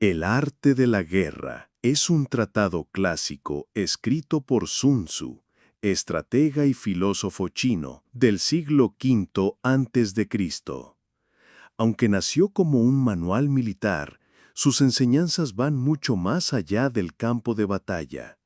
El arte de la guerra es un tratado clásico escrito por Sun Tzu, estratega y filósofo chino del siglo V a.C. Aunque nació como un manual militar, sus enseñanzas van mucho más allá del campo de batalla.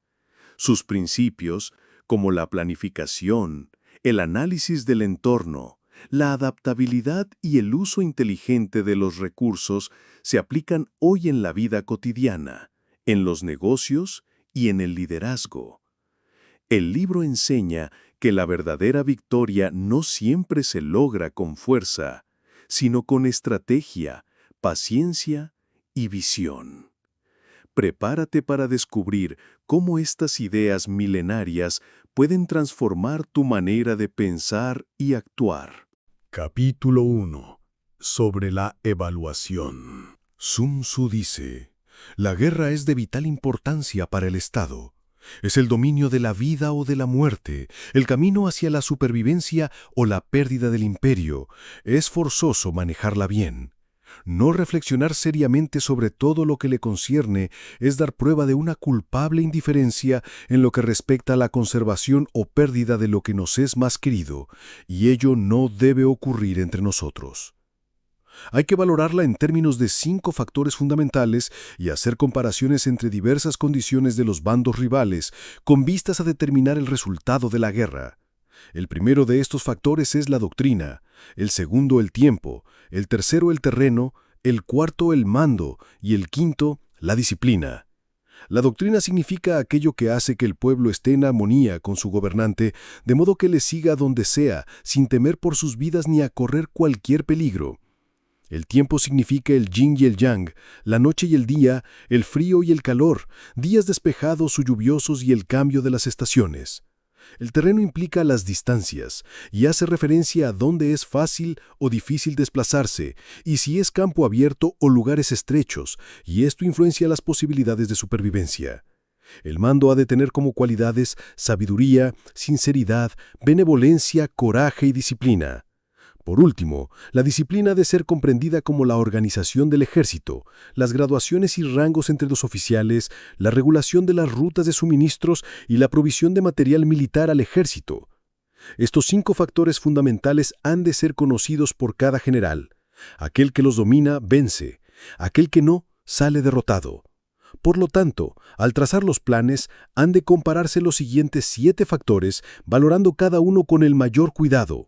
Sus principios, como la planificación, el análisis del entorno, la adaptabilidad y el uso inteligente de los recursos, se aplican hoy en la vida cotidiana, en los negocios y en el liderazgo. El libro enseña que la verdadera victoria no siempre se logra con fuerza, sino con estrategia, paciencia y visión. Prepárate para descubrir cómo estas ideas milenarias pueden transformar tu manera de pensar y actuar. Capítulo 1. Sobre la evaluación. Sun Tzu dice, la guerra es de vital importancia para el Estado. Es el dominio de la vida o de la muerte, el camino hacia la supervivencia o la pérdida del imperio. Es forzoso manejarla bien. No reflexionar seriamente sobre todo lo que le concierne es dar prueba de una culpable indiferencia en lo que respecta a la conservación o pérdida de lo que nos es más querido, y ello no debe ocurrir entre nosotros. Hay que valorarla en términos de 5 factores fundamentales y hacer comparaciones entre diversas condiciones de los bandos rivales, con vistas a determinar el resultado de la guerra. El primero de estos factores es la doctrina, el segundo el tiempo, el tercero el terreno, el cuarto el mando y el quinto la disciplina. La doctrina significa aquello que hace que el pueblo esté en armonía con su gobernante, de modo que le siga donde sea, sin temer por sus vidas ni a correr cualquier peligro. El tiempo significa el yin y el yang, la noche y el día, el frío y el calor, días despejados o lluviosos y el cambio de las estaciones. El terreno implica las distancias y hace referencia a dónde es fácil o difícil desplazarse y si es campo abierto o lugares estrechos, y esto influencia las posibilidades de supervivencia. El mando ha de tener como cualidades sabiduría, sinceridad, benevolencia, coraje y disciplina. Por último, la disciplina ha de ser comprendida como la organización del ejército, las graduaciones y rangos entre los oficiales, la regulación de las rutas de suministros y la provisión de material militar al ejército. Estos 5 factores fundamentales han de ser conocidos por cada general. Aquel que los domina vence, aquel que no sale derrotado. Por lo tanto, al trazar los planes, han de compararse los siguientes 7 factores, valorando cada uno con el mayor cuidado.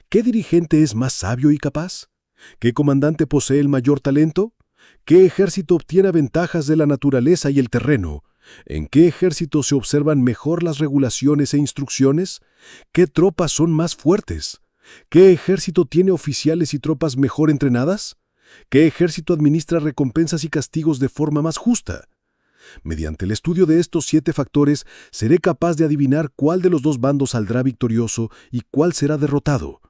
¿Qué dirigente es más sabio y capaz? ¿Qué comandante posee el mayor talento? ¿Qué ejército obtiene ventajas de la naturaleza y el terreno? ¿En qué ejército se observan mejor las regulaciones e instrucciones? ¿Qué tropas son más fuertes? ¿Qué ejército tiene oficiales y tropas mejor entrenadas? ¿Qué ejército administra recompensas y castigos de forma más justa? Mediante el estudio de estos 7 factores, seré capaz de adivinar cuál de los 2 bandos saldrá victorioso y cuál será derrotado.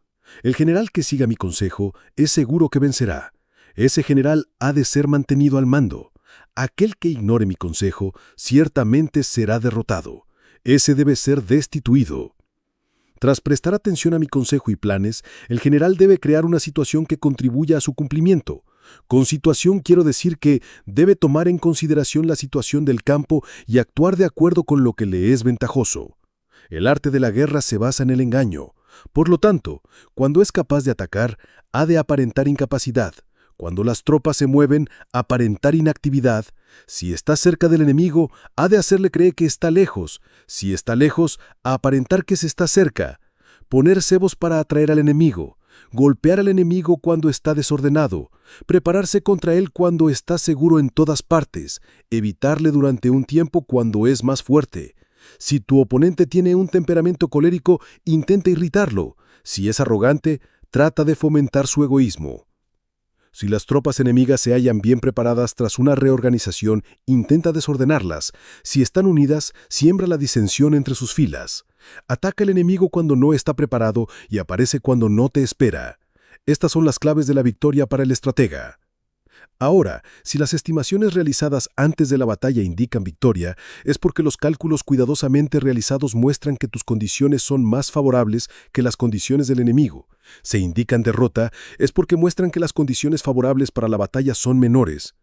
El general que siga mi consejo es seguro que vencerá. Ese general ha de ser mantenido al mando. Aquel que ignore mi consejo ciertamente será derrotado. Ese debe ser destituido. Tras prestar atención a mi consejo y planes, el general debe crear una situación que contribuya a su cumplimiento. Con situación quiero decir que debe tomar en consideración la situación del campo y actuar de acuerdo con lo que le es ventajoso. El arte de la guerra se basa en el engaño. Por lo tanto, cuando es capaz de atacar, ha de aparentar incapacidad. Cuando las tropas se mueven, aparentar inactividad. Si está cerca del enemigo, ha de hacerle creer que está lejos. Si está lejos, aparentar que se está cerca. Poner cebos para atraer al enemigo. Golpear al enemigo cuando está desordenado, prepararse contra él cuando está seguro en todas partes, evitarle durante un tiempo cuando es más fuerte. Si tu oponente tiene un temperamento colérico, intenta irritarlo. Si es arrogante, trata de fomentar su egoísmo. Si las tropas enemigas se hallan bien preparadas tras una reorganización, intenta desordenarlas. Si están unidas, siembra la disensión entre sus filas. Ataca al enemigo cuando no está preparado y aparece cuando no te espera. Estas son las claves de la victoria para el estratega. Ahora, si las estimaciones realizadas antes de la batalla indican victoria, es porque los cálculos cuidadosamente realizados muestran que tus condiciones son más favorables que las condiciones del enemigo. Se indican derrota, es porque muestran que las condiciones favorables para la batalla son menores.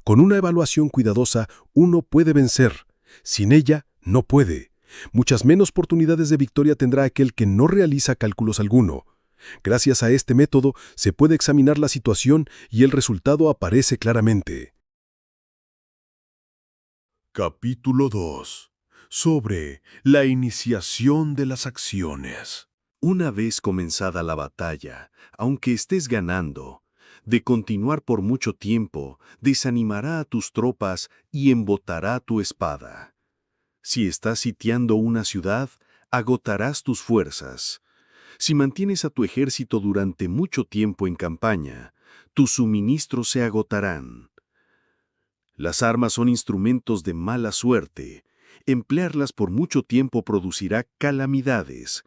Con una evaluación cuidadosa, uno puede vencer. Sin ella, no puede. Muchas menos oportunidades de victoria tendrá aquel que no realiza cálculos alguno. Gracias a este método, se puede examinar la situación y el resultado aparece claramente. Capítulo 2. Sobre la iniciación de las acciones. Una vez comenzada la batalla, aunque estés ganando, de continuar por mucho tiempo, desanimará a tus tropas y embotará tu espada. Si estás sitiando una ciudad, agotarás tus fuerzas. Si mantienes a tu ejército durante mucho tiempo en campaña, tus suministros se agotarán. Las armas son instrumentos de mala suerte. Emplearlas por mucho tiempo producirá calamidades.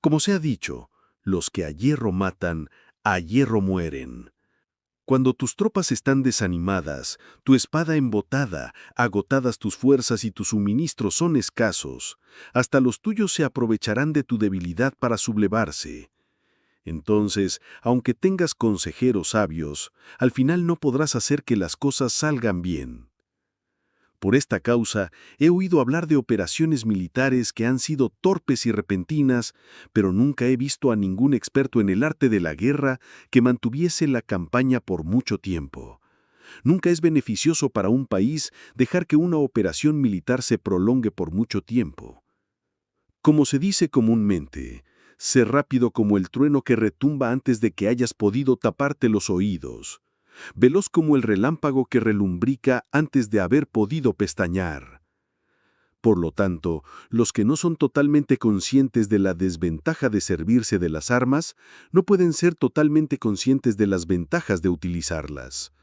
Como se ha dicho, los que a hierro matan, a hierro mueren. Cuando tus tropas están desanimadas, tu espada embotada, agotadas tus fuerzas y tus suministros son escasos, hasta los tuyos se aprovecharán de tu debilidad para sublevarse. Entonces, aunque tengas consejeros sabios, al final no podrás hacer que las cosas salgan bien. Por esta causa, he oído hablar de operaciones militares que han sido torpes y repentinas, pero nunca he visto a ningún experto en el arte de la guerra que mantuviese la campaña por mucho tiempo. Nunca es beneficioso para un país dejar que una operación militar se prolongue por mucho tiempo. Como se dice comúnmente, sé rápido como el trueno que retumba antes de que hayas podido taparte los oídos. Veloz como el relámpago que relumbrica antes de haber podido pestañear. Por lo tanto, los que no son totalmente conscientes de la desventaja de servirse de las armas, no pueden ser totalmente conscientes de las ventajas de utilizarlas.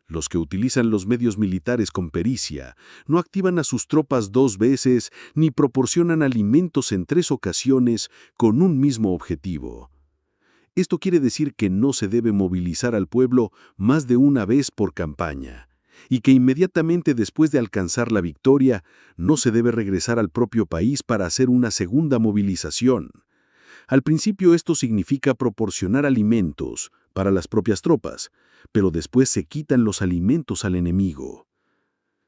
Los que utilizan los medios militares con pericia, no activan a sus tropas 2 veces ni proporcionan alimentos en 3 ocasiones con un mismo objetivo. Esto quiere decir que no se debe movilizar al pueblo más de una vez por campaña, y que inmediatamente después de alcanzar la victoria, no se debe regresar al propio país para hacer una segunda movilización. Al principio esto significa proporcionar alimentos para las propias tropas, pero después se quitan los alimentos al enemigo.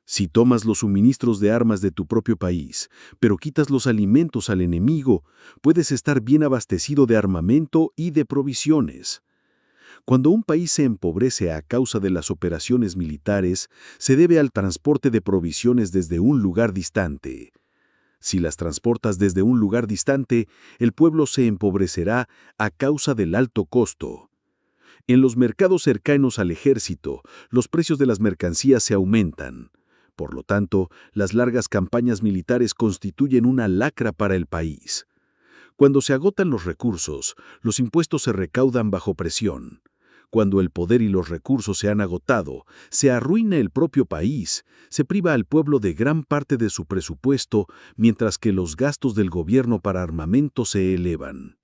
Si tomas los suministros de armas de tu propio país, pero quitas los alimentos al enemigo, puedes estar bien abastecido de armamento y de provisiones. Cuando un país se empobrece a causa de las operaciones militares, se debe al transporte de provisiones desde un lugar distante. Si las transportas desde un lugar distante, el pueblo se empobrecerá a causa del alto costo. En los mercados cercanos al ejército, los precios de las mercancías se aumentan. Por lo tanto, las largas campañas militares constituyen una lacra para el país. Cuando se agotan los recursos, los impuestos se recaudan bajo presión. Cuando el poder y los recursos se han agotado, se arruina el propio país, se priva al pueblo de gran parte de su presupuesto, mientras que los gastos del gobierno para armamento se elevan.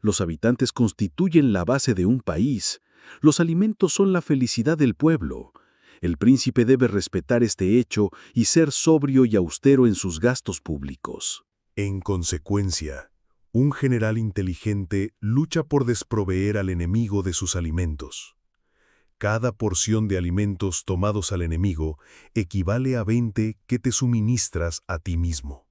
Los habitantes constituyen la base de un país. Los alimentos son la felicidad del pueblo. El príncipe debe respetar este hecho y ser sobrio y austero en sus gastos públicos. En consecuencia, un general inteligente lucha por desproveer al enemigo de sus alimentos. Cada porción de alimentos tomados al enemigo equivale a 20 que te suministras a ti mismo.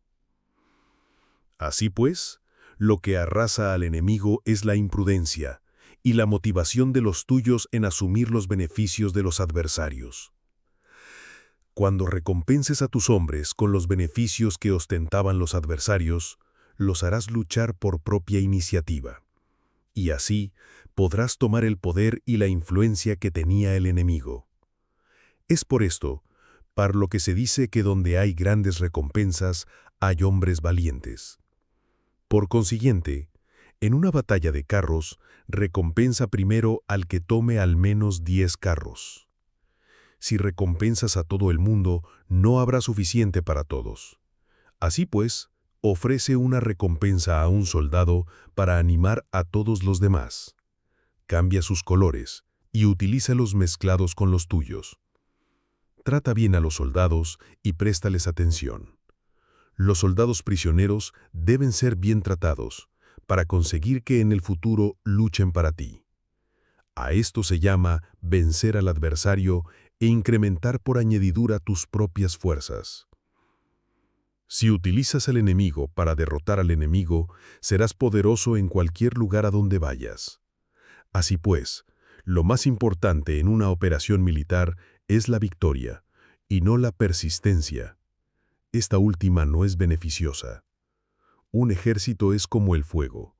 Así pues, lo que arrasa al enemigo es la imprudencia y la motivación de los tuyos en asumir los beneficios de los adversarios. Cuando recompenses a tus hombres con los beneficios que ostentaban los adversarios, los harás luchar por propia iniciativa. Y así podrás tomar el poder y la influencia que tenía el enemigo. Es por esto, por lo que se dice que donde hay grandes recompensas, hay hombres valientes. Por consiguiente, en una batalla de carros, recompensa primero al que tome al menos 10 carros. Si recompensas a todo el mundo, no habrá suficiente para todos. Así pues, ofrece una recompensa a un soldado para animar a todos los demás. Cambia sus colores y utilízalos mezclados con los tuyos. Trata bien a los soldados y préstales atención. Los soldados prisioneros deben ser bien tratados para conseguir que en el futuro luchen para ti. A esto se llama vencer al adversario e incrementar por añadidura tus propias fuerzas. Si utilizas al enemigo para derrotar al enemigo, serás poderoso en cualquier lugar a donde vayas. Así pues, lo más importante en una operación militar es la victoria, y no la persistencia. Esta última no es beneficiosa. Un ejército es como el fuego.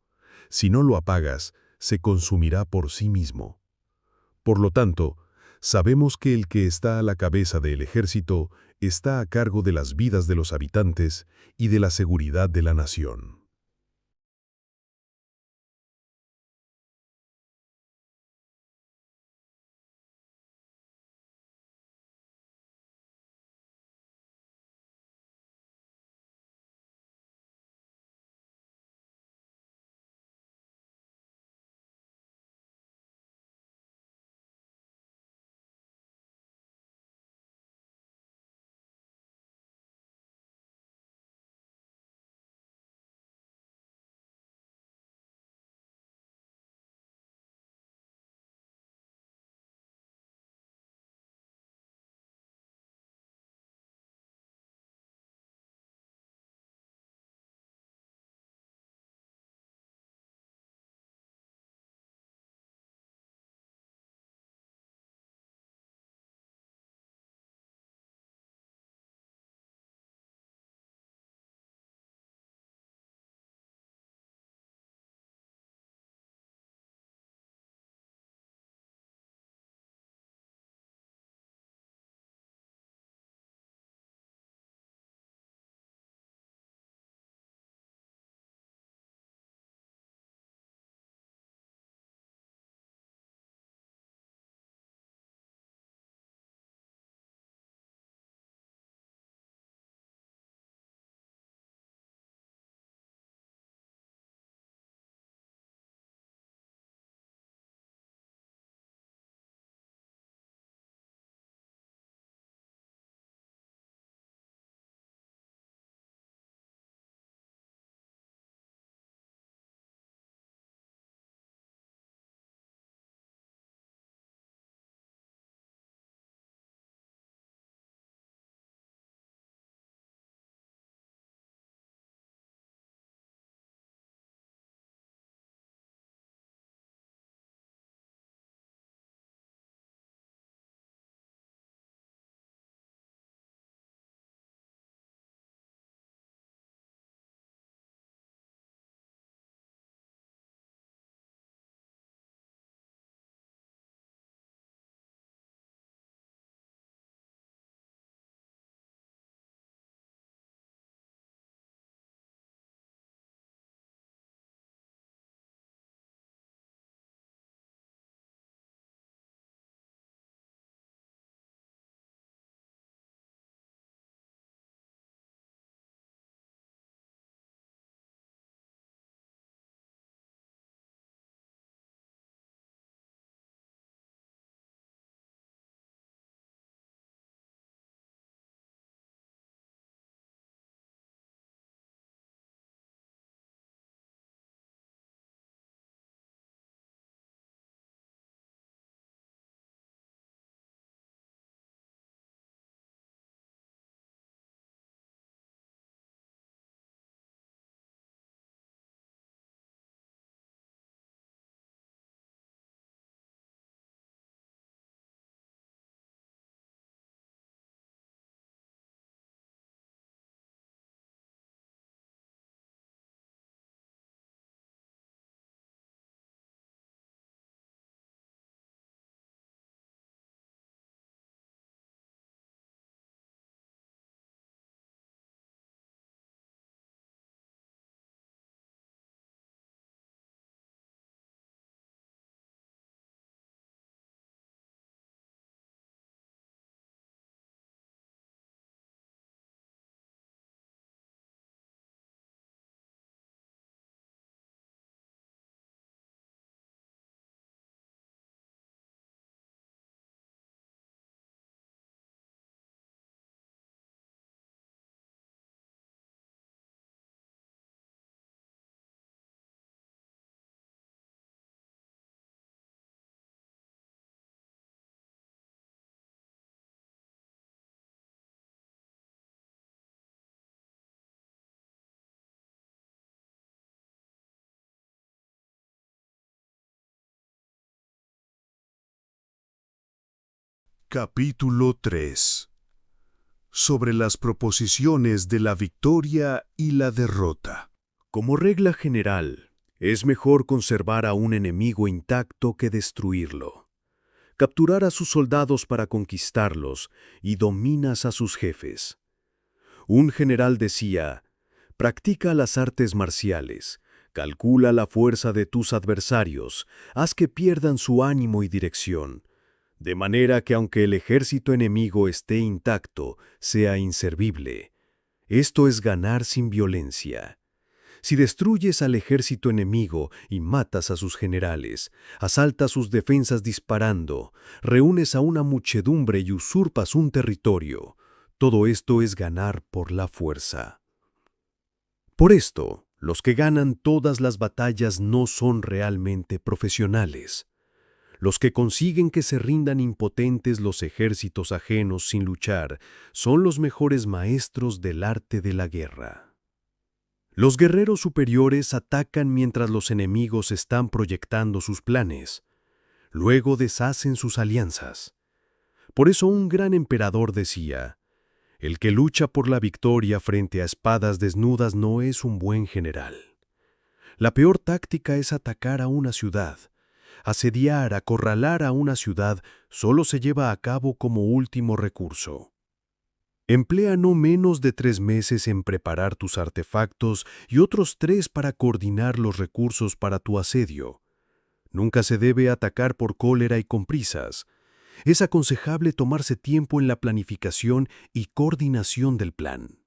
Si no lo apagas, se consumirá por sí mismo. Por lo tanto, sabemos que el que está a la cabeza del ejército está a cargo de las vidas de los habitantes y de la seguridad de la nación. Capítulo 3. Sobre las proposiciones de la victoria y la derrota. Como regla general, es mejor conservar a un enemigo intacto que destruirlo. Capturar a sus soldados para conquistarlos y dominas a sus jefes. Un general decía: practica las artes marciales, calcula la fuerza de tus adversarios, haz que pierdan su ánimo y dirección, de manera que aunque el ejército enemigo esté intacto, sea inservible. Esto es ganar sin violencia. Si destruyes al ejército enemigo y matas a sus generales, asaltas sus defensas disparando, reúnes a una muchedumbre y usurpas un territorio, todo esto es ganar por la fuerza. Por esto, los que ganan todas las batallas no son realmente profesionales. Los que consiguen que se rindan impotentes los ejércitos ajenos sin luchar son los mejores maestros del arte de la guerra. Los guerreros superiores atacan mientras los enemigos están proyectando sus planes. Luego deshacen sus alianzas. Por eso un gran emperador decía: el que lucha por la victoria frente a espadas desnudas no es un buen general. La peor táctica es atacar a una ciudad. Asediar, acorralar a una ciudad solo se lleva a cabo como último recurso. Emplea no menos de 3 meses en preparar tus artefactos y otros 3 para coordinar los recursos para tu asedio. Nunca se debe atacar por cólera y con prisas. Es aconsejable tomarse tiempo en la planificación y coordinación del plan.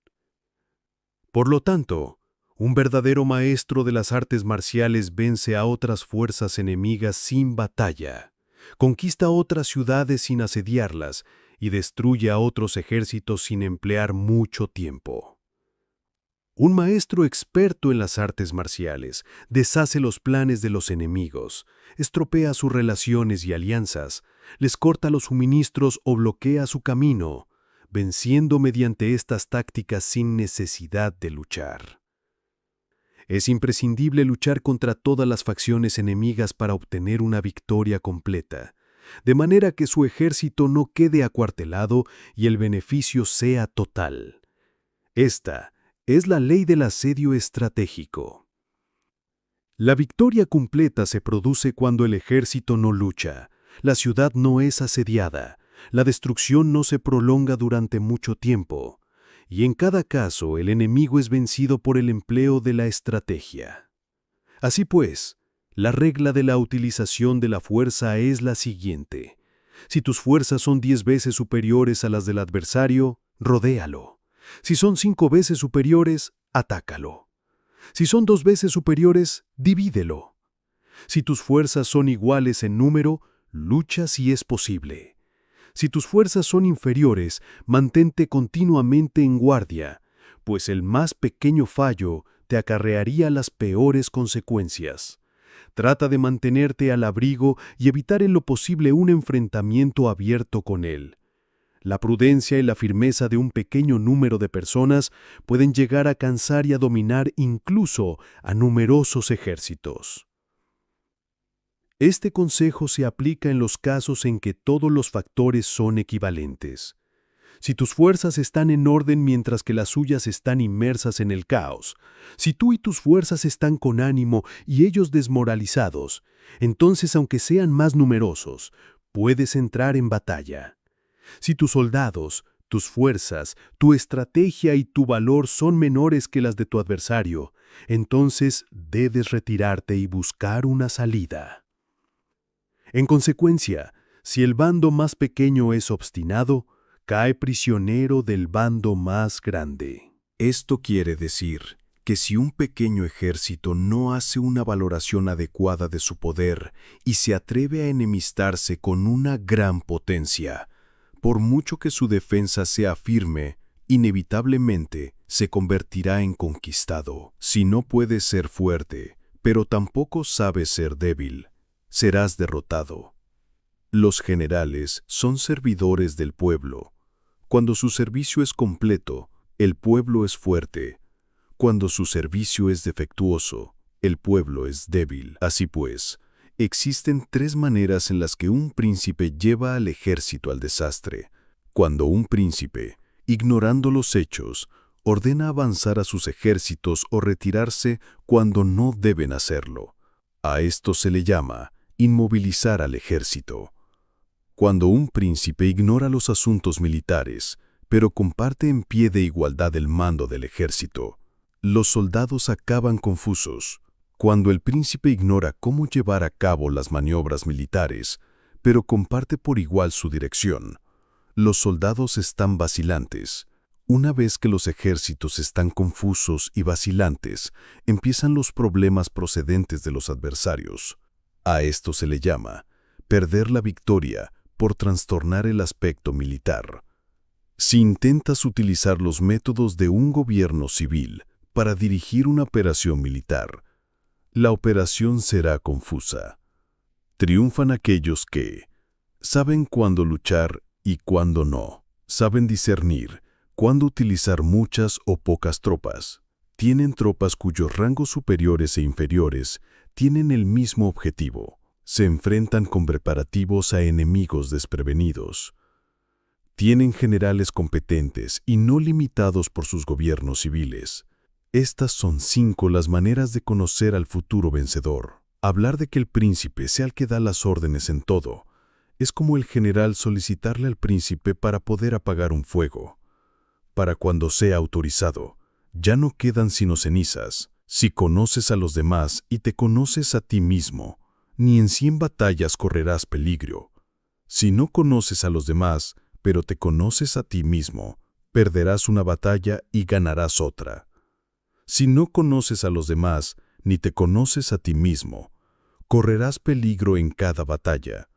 Por lo tanto, un verdadero maestro de las artes marciales vence a otras fuerzas enemigas sin batalla, conquista otras ciudades sin asediarlas y destruye a otros ejércitos sin emplear mucho tiempo. Un maestro experto en las artes marciales deshace los planes de los enemigos, estropea sus relaciones y alianzas, les corta los suministros o bloquea su camino, venciendo mediante estas tácticas sin necesidad de luchar. Es imprescindible luchar contra todas las facciones enemigas para obtener una victoria completa, de manera que su ejército no quede acuartelado y el beneficio sea total. Esta es la ley del asedio estratégico. La victoria completa se produce cuando el ejército no lucha, la ciudad no es asediada, la destrucción no se prolonga durante mucho tiempo, y en cada caso el enemigo es vencido por el empleo de la estrategia. Así pues, la regla de la utilización de la fuerza es la siguiente: si tus fuerzas son 10 veces superiores a las del adversario, rodéalo. Si son 5 veces superiores, atácalo. Si son 2 veces superiores, divídelo. Si tus fuerzas son iguales en número, lucha si es posible. Si tus fuerzas son inferiores, mantente continuamente en guardia, pues el más pequeño fallo te acarrearía las peores consecuencias. Trata de mantenerte al abrigo y evitar en lo posible un enfrentamiento abierto con él. La prudencia y la firmeza de un pequeño número de personas pueden llegar a cansar y a dominar incluso a numerosos ejércitos. Este consejo se aplica en los casos en que todos los factores son equivalentes. Si tus fuerzas están en orden mientras que las suyas están inmersas en el caos, si tú y tus fuerzas están con ánimo y ellos desmoralizados, entonces aunque sean más numerosos, puedes entrar en batalla. Si tus soldados, tus fuerzas, tu estrategia y tu valor son menores que las de tu adversario, entonces debes retirarte y buscar una salida. En consecuencia, si el bando más pequeño es obstinado, cae prisionero del bando más grande. Esto quiere decir que si un pequeño ejército no hace una valoración adecuada de su poder y se atreve a enemistarse con una gran potencia, por mucho que su defensa sea firme, inevitablemente se convertirá en conquistado. Si no puedes ser fuerte, pero tampoco sabes ser débil, serás derrotado. Los generales son servidores del pueblo. Cuando su servicio es completo, el pueblo es fuerte. Cuando su servicio es defectuoso, el pueblo es débil. Así pues, Existen 3 maneras en las que un príncipe lleva al ejército al desastre. Cuando un príncipe, ignorando los hechos, ordena avanzar a sus ejércitos o retirarse cuando no deben hacerlo. A esto se le llama inmovilizar al ejército. Cuando un príncipe ignora los asuntos militares, pero comparte en pie de igualdad el mando del ejército, los soldados acaban confusos. Cuando el príncipe ignora cómo llevar a cabo las maniobras militares, pero comparte por igual su dirección, los soldados están vacilantes. Una vez que los ejércitos están confusos y vacilantes, empiezan los problemas procedentes de los adversarios. A esto se le llama perder la victoria por trastornar el aspecto militar. Si intentas utilizar los métodos de un gobierno civil para dirigir una operación militar, la operación será confusa. Triunfan aquellos que saben cuándo luchar y cuándo no, saben discernir cuándo utilizar muchas o pocas tropas. Tienen tropas cuyos rangos superiores e inferiores tienen el mismo objetivo. Se enfrentan con preparativos a enemigos desprevenidos. Tienen generales competentes y no limitados por sus gobiernos civiles. Estas son 5 las maneras de conocer al futuro vencedor. Hablar de que el príncipe sea el que da las órdenes en todo es como el general solicitarle al príncipe para poder apagar un fuego. Para cuando sea autorizado, ya no quedan sino cenizas. Si conoces a los demás y te conoces a ti mismo, ni en 100 batallas correrás peligro. Si no conoces a los demás, pero te conoces a ti mismo, perderás una batalla y ganarás otra. Si no conoces a los demás, ni te conoces a ti mismo, correrás peligro en cada batalla.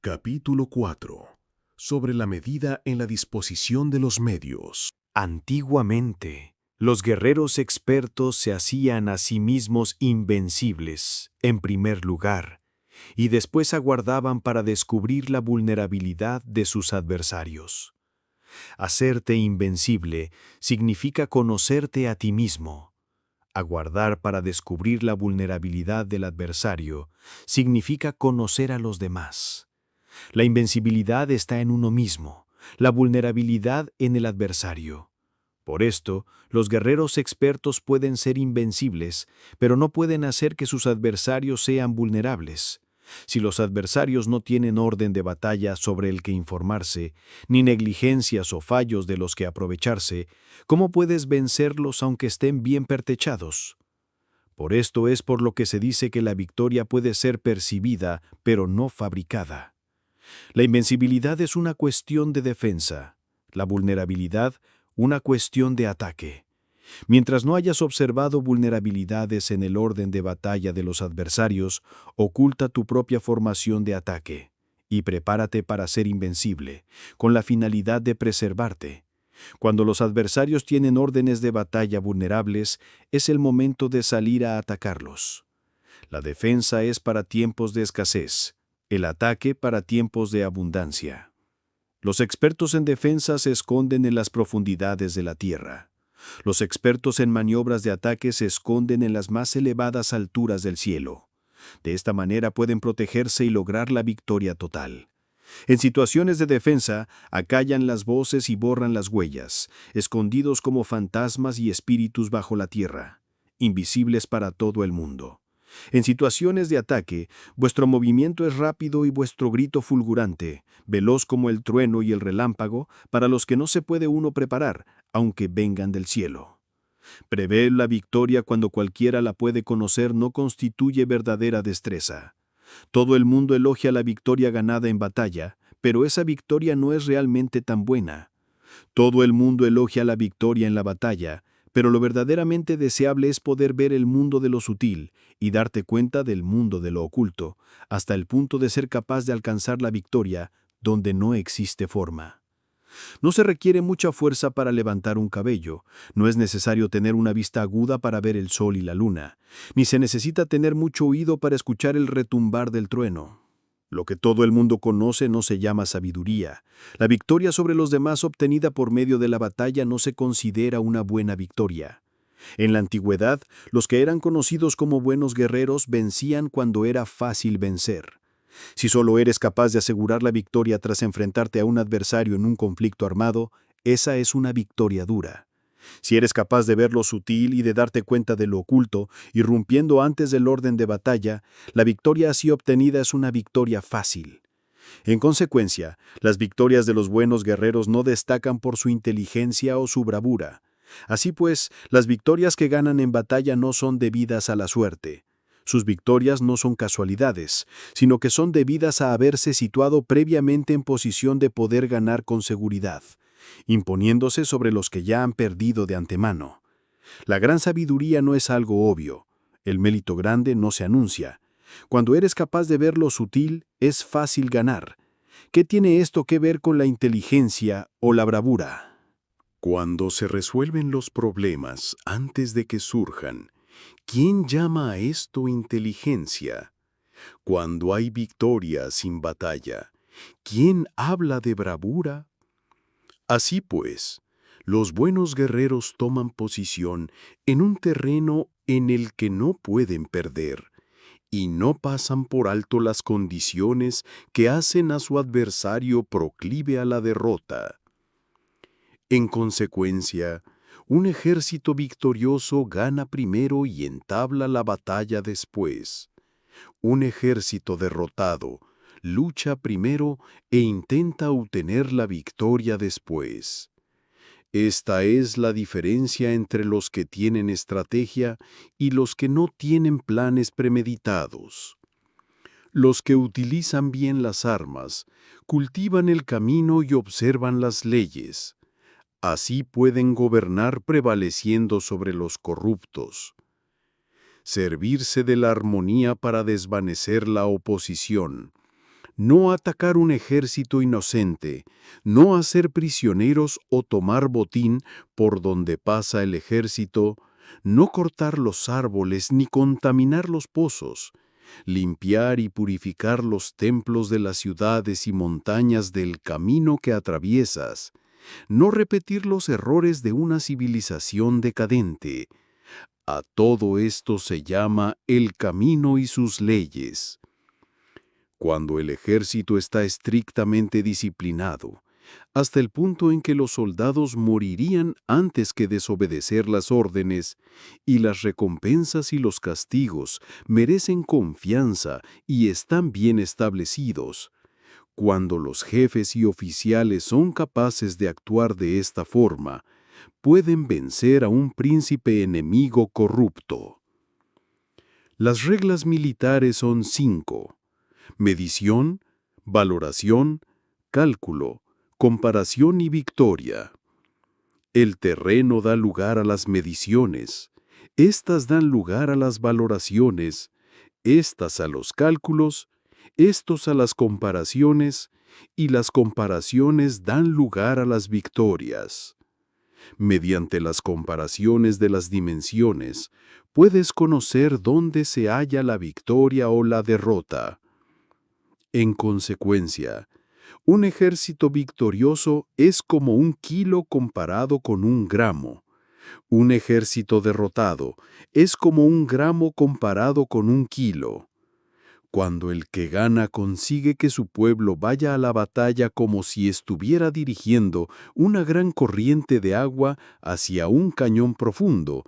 Capítulo 4. Sobre la medida en la disposición de los medios. Antiguamente, los guerreros expertos se hacían a sí mismos invencibles, en primer lugar, y después aguardaban para descubrir la vulnerabilidad de sus adversarios. Hacerte invencible significa conocerte a ti mismo. Aguardar para descubrir la vulnerabilidad del adversario significa conocer a los demás. La invencibilidad está en uno mismo, la vulnerabilidad en el adversario. Por esto, los guerreros expertos pueden ser invencibles, pero no pueden hacer que sus adversarios sean vulnerables. Si los adversarios no tienen orden de batalla sobre el que informarse, ni negligencias o fallos de los que aprovecharse, ¿cómo puedes vencerlos aunque estén bien pertrechados? Por esto es por lo que se dice que la victoria puede ser percibida, pero no fabricada. La invencibilidad es una cuestión de defensa, la vulnerabilidad una cuestión de ataque. Mientras no hayas observado vulnerabilidades en el orden de batalla de los adversarios, oculta tu propia formación de ataque y prepárate para ser invencible, con la finalidad de preservarte. Cuando los adversarios tienen órdenes de batalla vulnerables, es el momento de salir a atacarlos. La defensa es para tiempos de escasez, el ataque para tiempos de abundancia. Los expertos en defensa se esconden en las profundidades de la tierra. Los expertos en maniobras de ataque se esconden en las más elevadas alturas del cielo. De esta manera pueden protegerse y lograr la victoria total. En situaciones de defensa, acallan las voces y borran las huellas, escondidos como fantasmas y espíritus bajo la tierra, invisibles para todo el mundo. En situaciones de ataque, vuestro movimiento es rápido y vuestro grito fulgurante, veloz como el trueno y el relámpago, para los que no se puede uno preparar, aunque vengan del cielo. Prever la victoria cuando cualquiera la puede conocer no constituye verdadera destreza. Todo el mundo elogia la victoria ganada en batalla, pero esa victoria no es realmente tan buena. Todo el mundo elogia la victoria en la batalla, pero lo verdaderamente deseable es poder ver el mundo de lo sutil y darte cuenta del mundo de lo oculto, hasta el punto de ser capaz de alcanzar la victoria donde no existe forma. No se requiere mucha fuerza para levantar un cabello, no es necesario tener una vista aguda para ver el sol y la luna, ni se necesita tener mucho oído para escuchar el retumbar del trueno. Lo que todo el mundo conoce no se llama sabiduría. La victoria sobre los demás obtenida por medio de la batalla no se considera una buena victoria. En la antigüedad, los que eran conocidos como buenos guerreros vencían cuando era fácil vencer. Si solo eres capaz de asegurar la victoria tras enfrentarte a un adversario en un conflicto armado, esa es una victoria dura. Si eres capaz de ver lo sutil y de darte cuenta de lo oculto, irrumpiendo antes del orden de batalla, la victoria así obtenida es una victoria fácil. En consecuencia, las victorias de los buenos guerreros no destacan por su inteligencia o su bravura. Así pues, las victorias que ganan en batalla no son debidas a la suerte. Sus victorias no son casualidades, sino que son debidas a haberse situado previamente en posición de poder ganar con seguridad, imponiéndose sobre los que ya han perdido de antemano. La gran sabiduría no es algo obvio. El mérito grande no se anuncia. Cuando eres capaz de ver lo sutil, es fácil ganar. ¿Qué tiene esto que ver con la inteligencia o la bravura? Cuando se resuelven los problemas antes de que surjan, ¿quién llama a esto inteligencia? Cuando hay victoria sin batalla, ¿quién habla de bravura? Así pues, los buenos guerreros toman posición en un terreno en el que no pueden perder, y no pasan por alto las condiciones que hacen a su adversario proclive a la derrota. En consecuencia, un ejército victorioso gana primero y entabla la batalla después. Un ejército derrotado lucha primero e intenta obtener la victoria después. Esta es la diferencia entre los que tienen estrategia y los que no tienen planes premeditados. Los que utilizan bien las armas, cultivan el camino y observan las leyes. Así pueden gobernar prevaleciendo sobre los corruptos. Servirse de la armonía para desvanecer la oposición. No atacar un ejército inocente, no hacer prisioneros o tomar botín por donde pasa el ejército, no cortar los árboles ni contaminar los pozos, limpiar y purificar los templos de las ciudades y montañas del camino que atraviesas, no repetir los errores de una civilización decadente. A todo esto se llama el camino y sus leyes. Cuando el ejército está estrictamente disciplinado, hasta el punto en que los soldados morirían antes que desobedecer las órdenes, y las recompensas y los castigos merecen confianza y están bien establecidos. Cuando los jefes y oficiales son capaces de actuar de esta forma, pueden vencer a un príncipe enemigo corrupto. Las reglas militares son 5. Medición, valoración, cálculo, comparación y victoria. El terreno da lugar a las mediciones, estas dan lugar a las valoraciones, estas a los cálculos, estos a las comparaciones, y las comparaciones dan lugar a las victorias. Mediante las comparaciones de las dimensiones, puedes conocer dónde se halla la victoria o la derrota. En consecuencia, un ejército victorioso es como un kilo comparado con un gramo. Un ejército derrotado es como un gramo comparado con un kilo. Cuando el que gana consigue que su pueblo vaya a la batalla como si estuviera dirigiendo una gran corriente de agua hacia un cañón profundo,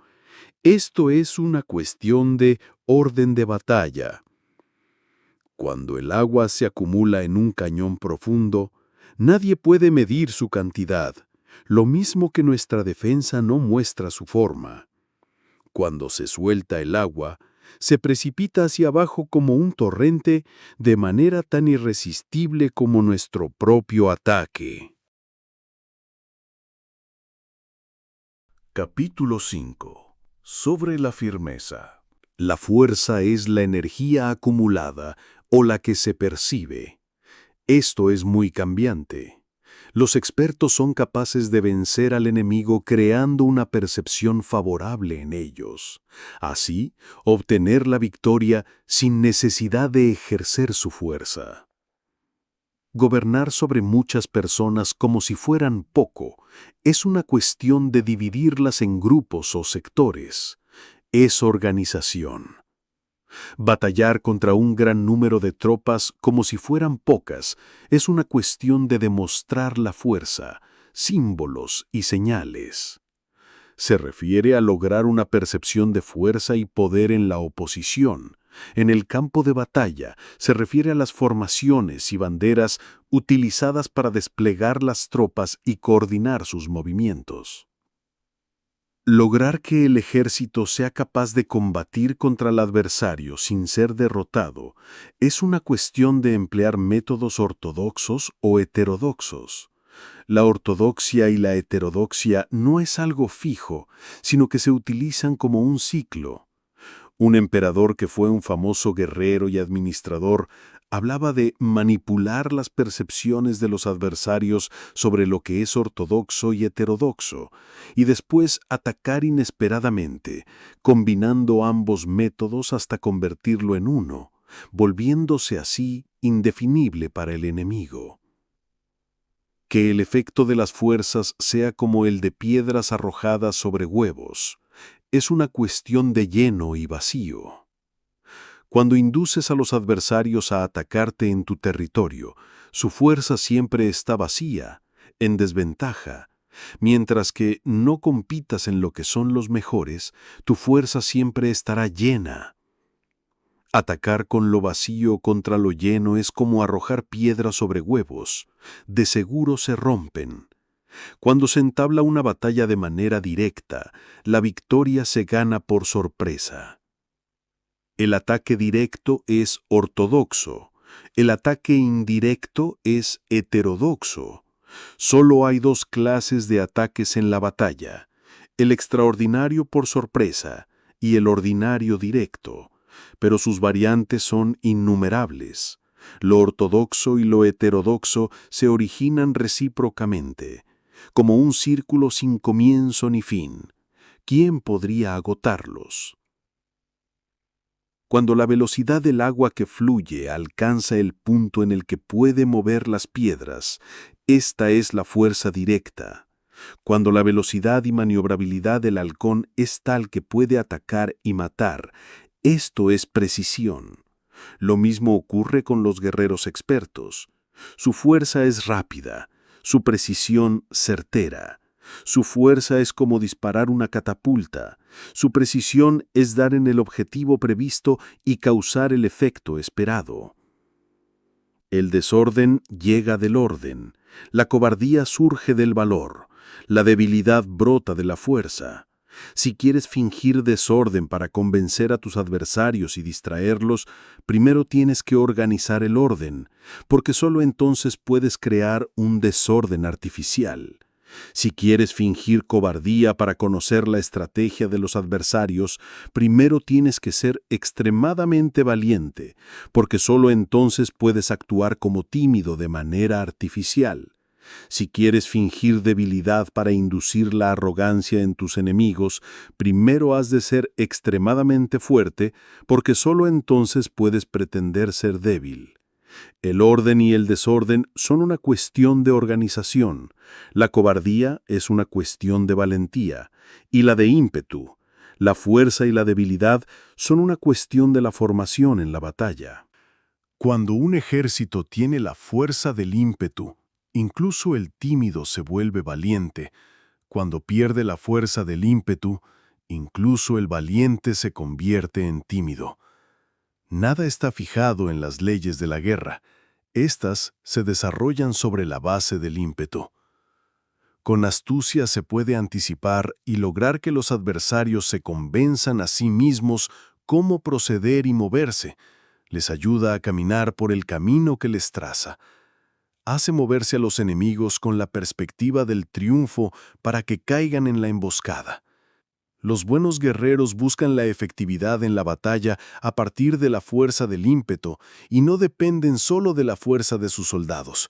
esto es una cuestión de orden de batalla. Cuando el agua se acumula en un cañón profundo, nadie puede medir su cantidad, lo mismo que nuestra defensa no muestra su forma. Cuando se suelta el agua, se precipita hacia abajo como un torrente de manera tan irresistible como nuestro propio ataque. Capítulo 5. Sobre la firmeza. La fuerza es la energía acumulada o la que se percibe. Esto es muy cambiante. Los expertos son capaces de vencer al enemigo creando una percepción favorable en ellos. Así, obtener la victoria sin necesidad de ejercer su fuerza. Gobernar sobre muchas personas como si fueran poco es una cuestión de dividirlas en grupos o sectores. Es organización. Batallar contra un gran número de tropas como si fueran pocas es una cuestión de demostrar la fuerza, símbolos y señales. Se refiere a lograr una percepción de fuerza y poder en la oposición. En el campo de batalla se refiere a las formaciones y banderas utilizadas para desplegar las tropas y coordinar sus movimientos. Lograr que el ejército sea capaz de combatir contra el adversario sin ser derrotado es una cuestión de emplear métodos ortodoxos o heterodoxos. La ortodoxia y la heterodoxia no es algo fijo, sino que se utilizan como un ciclo. Un emperador que fue un famoso guerrero y administrador hablaba de manipular las percepciones de los adversarios sobre lo que es ortodoxo y heterodoxo, y después atacar inesperadamente, combinando ambos métodos hasta convertirlo en uno, volviéndose así indefinible para el enemigo. Que el efecto de las fuerzas sea como el de piedras arrojadas sobre huevos, es una cuestión de lleno y vacío. Cuando induces a los adversarios a atacarte en tu territorio, su fuerza siempre está vacía, en desventaja, mientras que no compitas en lo que son los mejores, tu fuerza siempre estará llena. Atacar con lo vacío contra lo lleno es como arrojar piedras sobre huevos, de seguro se rompen. Cuando se entabla una batalla de manera directa, la victoria se gana por sorpresa. El ataque directo es ortodoxo, el ataque indirecto es heterodoxo. Solo hay dos clases de ataques en la batalla, el extraordinario por sorpresa y el ordinario directo, pero sus variantes son innumerables. Lo ortodoxo y lo heterodoxo se originan recíprocamente, como un círculo sin comienzo ni fin. ¿Quién podría agotarlos? Cuando la velocidad del agua que fluye alcanza el punto en el que puede mover las piedras, esta es la fuerza directa. Cuando la velocidad y maniobrabilidad del halcón es tal que puede atacar y matar, esto es precisión. Lo mismo ocurre con los guerreros expertos. Su fuerza es rápida, su precisión certera. Su fuerza es como disparar una catapulta. Su precisión es dar en el objetivo previsto y causar el efecto esperado. El desorden llega del orden. La cobardía surge del valor. La debilidad brota de la fuerza. Si quieres fingir desorden para convencer a tus adversarios y distraerlos, primero tienes que organizar el orden, porque solo entonces puedes crear un desorden artificial. Si quieres fingir cobardía para conocer la estrategia de los adversarios, primero tienes que ser extremadamente valiente, porque solo entonces puedes actuar como tímido de manera artificial. Si quieres fingir debilidad para inducir la arrogancia en tus enemigos, primero has de ser extremadamente fuerte, porque solo entonces puedes pretender ser débil. El orden y el desorden son una cuestión de organización, la cobardía es una cuestión de valentía, y la de ímpetu. La fuerza y la debilidad son una cuestión de la formación en la batalla. Cuando un ejército tiene la fuerza del ímpetu, incluso el tímido se vuelve valiente. Cuando pierde la fuerza del ímpetu, incluso el valiente se convierte en tímido. Nada está fijado en las leyes de la guerra. Estas se desarrollan sobre la base del ímpetu. Con astucia se puede anticipar y lograr que los adversarios se convenzan a sí mismos cómo proceder y moverse. Les ayuda a caminar por el camino que les traza. Hace moverse a los enemigos con la perspectiva del triunfo para que caigan en la emboscada. Los buenos guerreros buscan la efectividad en la batalla a partir de la fuerza del ímpetu y no dependen solo de la fuerza de sus soldados.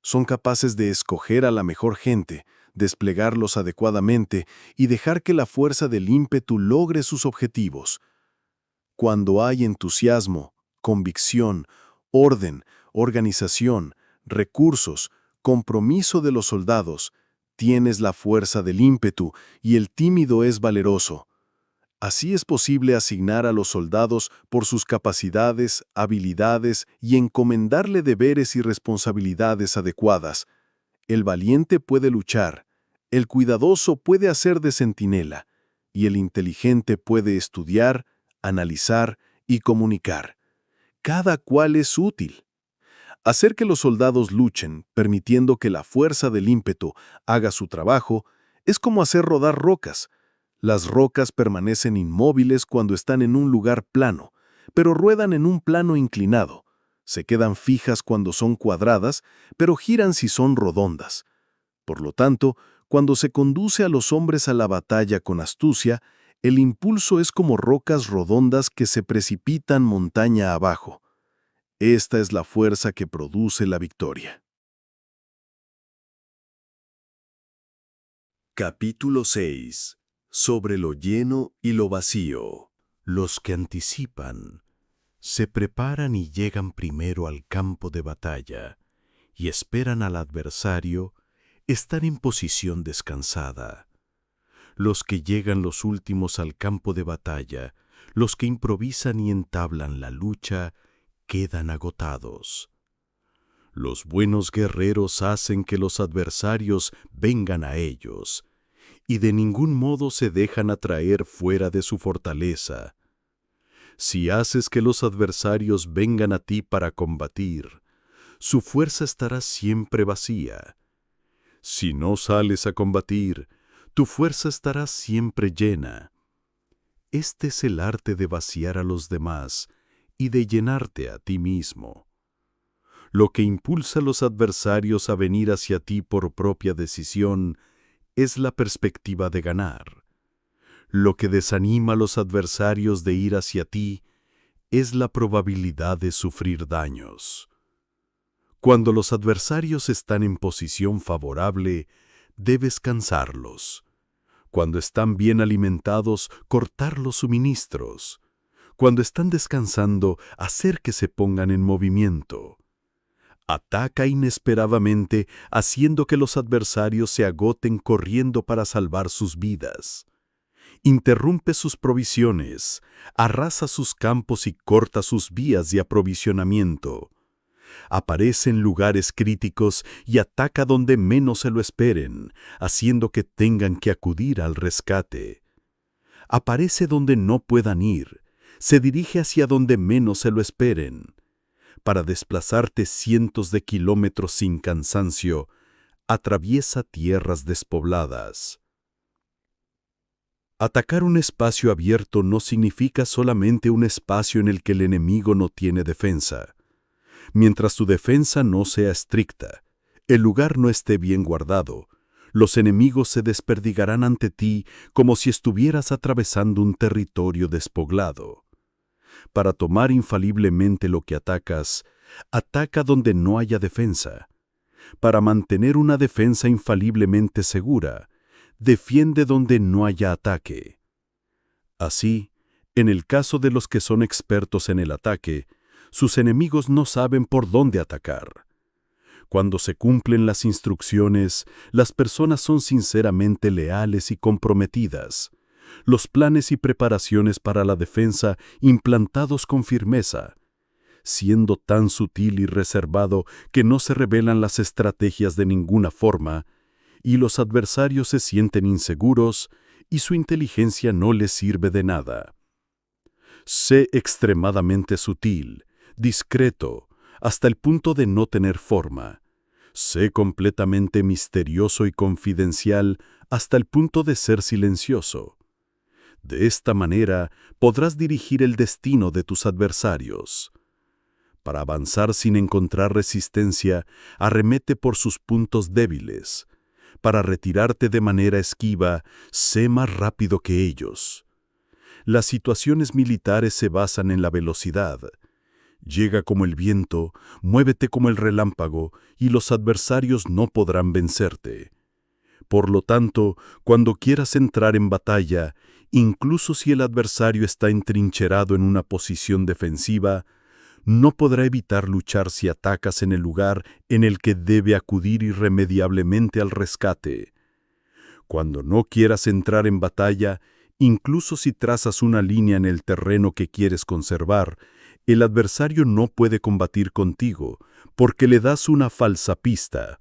Son capaces de escoger a la mejor gente, desplegarlos adecuadamente y dejar que la fuerza del ímpetu logre sus objetivos. Cuando hay entusiasmo, convicción, orden, organización, recursos, compromiso de los soldados. Tienes la fuerza del ímpetu y el tímido es valeroso. Así es posible asignar a los soldados por sus capacidades, habilidades y encomendarle deberes y responsabilidades adecuadas. El valiente puede luchar, el cuidadoso puede hacer de centinela, y el inteligente puede estudiar, analizar y comunicar. Cada cual es útil. Hacer que los soldados luchen, permitiendo que la fuerza del ímpetu haga su trabajo, es como hacer rodar rocas. Las rocas permanecen inmóviles cuando están en un lugar plano, pero ruedan en un plano inclinado. Se quedan fijas cuando son cuadradas, pero giran si son redondas. Por lo tanto, cuando se conduce a los hombres a la batalla con astucia, el impulso es como rocas redondas que se precipitan montaña abajo. Esta es la fuerza que produce la victoria. Capítulo 6. Sobre lo lleno y lo vacío. Los que anticipan se preparan y llegan primero al campo de batalla y esperan al adversario, están en posición descansada. Los que llegan los últimos al campo de batalla, los que improvisan y entablan la lucha, quedan agotados. Los buenos guerreros hacen que los adversarios vengan a ellos, y de ningún modo se dejan atraer fuera de su fortaleza. Si haces que los adversarios vengan a ti para combatir, su fuerza estará siempre vacía. Si no sales a combatir, tu fuerza estará siempre llena. Este es el arte de vaciar a los demás y de llenarte a ti mismo. Lo que impulsa a los adversarios a venir hacia ti por propia decisión es la perspectiva de ganar. Lo que desanima a los adversarios de ir hacia ti es la probabilidad de sufrir daños. Cuando los adversarios están en posición favorable, debes cansarlos. Cuando están bien alimentados, cortar los suministros. Cuando están descansando, hacer que se pongan en movimiento. Ataca inesperadamente, haciendo que los adversarios se agoten corriendo para salvar sus vidas. Interrumpe sus provisiones, arrasa sus campos y corta sus vías de aprovisionamiento. Aparece en lugares críticos y ataca donde menos se lo esperen, haciendo que tengan que acudir al rescate. Aparece donde no puedan ir, se dirige hacia donde menos se lo esperen. Para desplazarte cientos de kilómetros sin cansancio, atraviesa tierras despobladas. Atacar un espacio abierto no significa solamente un espacio en el que el enemigo no tiene defensa. Mientras tu defensa no sea estricta, el lugar no esté bien guardado, los enemigos se desperdigarán ante ti como si estuvieras atravesando un territorio despoblado. Para tomar infaliblemente lo que atacas, ataca donde no haya defensa. Para mantener una defensa infaliblemente segura, defiende donde no haya ataque. Así, en el caso de los que son expertos en el ataque, sus enemigos no saben por dónde atacar. Cuando se cumplen las instrucciones, las personas son sinceramente leales y comprometidas. Los planes y preparaciones para la defensa implantados con firmeza, siendo tan sutil y reservado que no se revelan las estrategias de ninguna forma, y los adversarios se sienten inseguros y su inteligencia no les sirve de nada. Sé extremadamente sutil, discreto, hasta el punto de no tener forma. Sé completamente misterioso y confidencial hasta el punto de ser silencioso. De esta manera podrás dirigir el destino de tus adversarios. Para avanzar sin encontrar resistencia, arremete por sus puntos débiles. Para retirarte de manera esquiva, sé más rápido que ellos. Las situaciones militares se basan en la velocidad. Llega como el viento, muévete como el relámpago, y los adversarios no podrán vencerte. Por lo tanto, cuando quieras entrar en batalla, incluso si el adversario está entrincherado en una posición defensiva, no podrá evitar luchar si atacas en el lugar en el que debe acudir irremediablemente al rescate. Cuando no quieras entrar en batalla, incluso si trazas una línea en el terreno que quieres conservar, el adversario no puede combatir contigo, porque le das una falsa pista.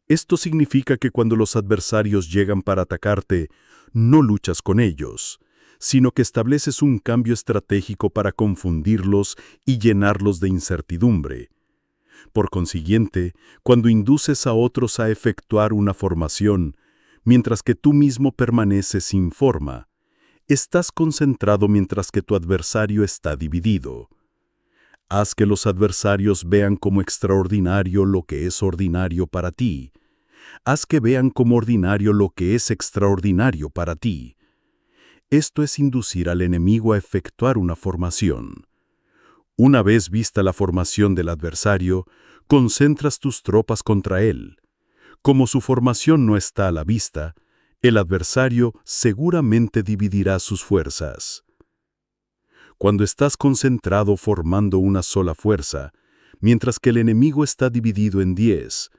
Esto significa que cuando los adversarios llegan para atacarte, no luchas con ellos, sino que estableces un cambio estratégico para confundirlos y llenarlos de incertidumbre. Por consiguiente, cuando induces a otros a efectuar una formación, mientras que tú mismo permaneces sin forma, estás concentrado mientras que tu adversario está dividido. Haz que los adversarios vean como extraordinario lo que es ordinario para ti. Haz que vean como ordinario lo que es extraordinario para ti. Esto es inducir al enemigo a efectuar una formación. Una vez vista la formación del adversario, concentras tus tropas contra él. Como su formación no está a la vista, el adversario seguramente dividirá sus fuerzas. Cuando estás concentrado formando una sola fuerza, mientras que el enemigo está dividido en 10,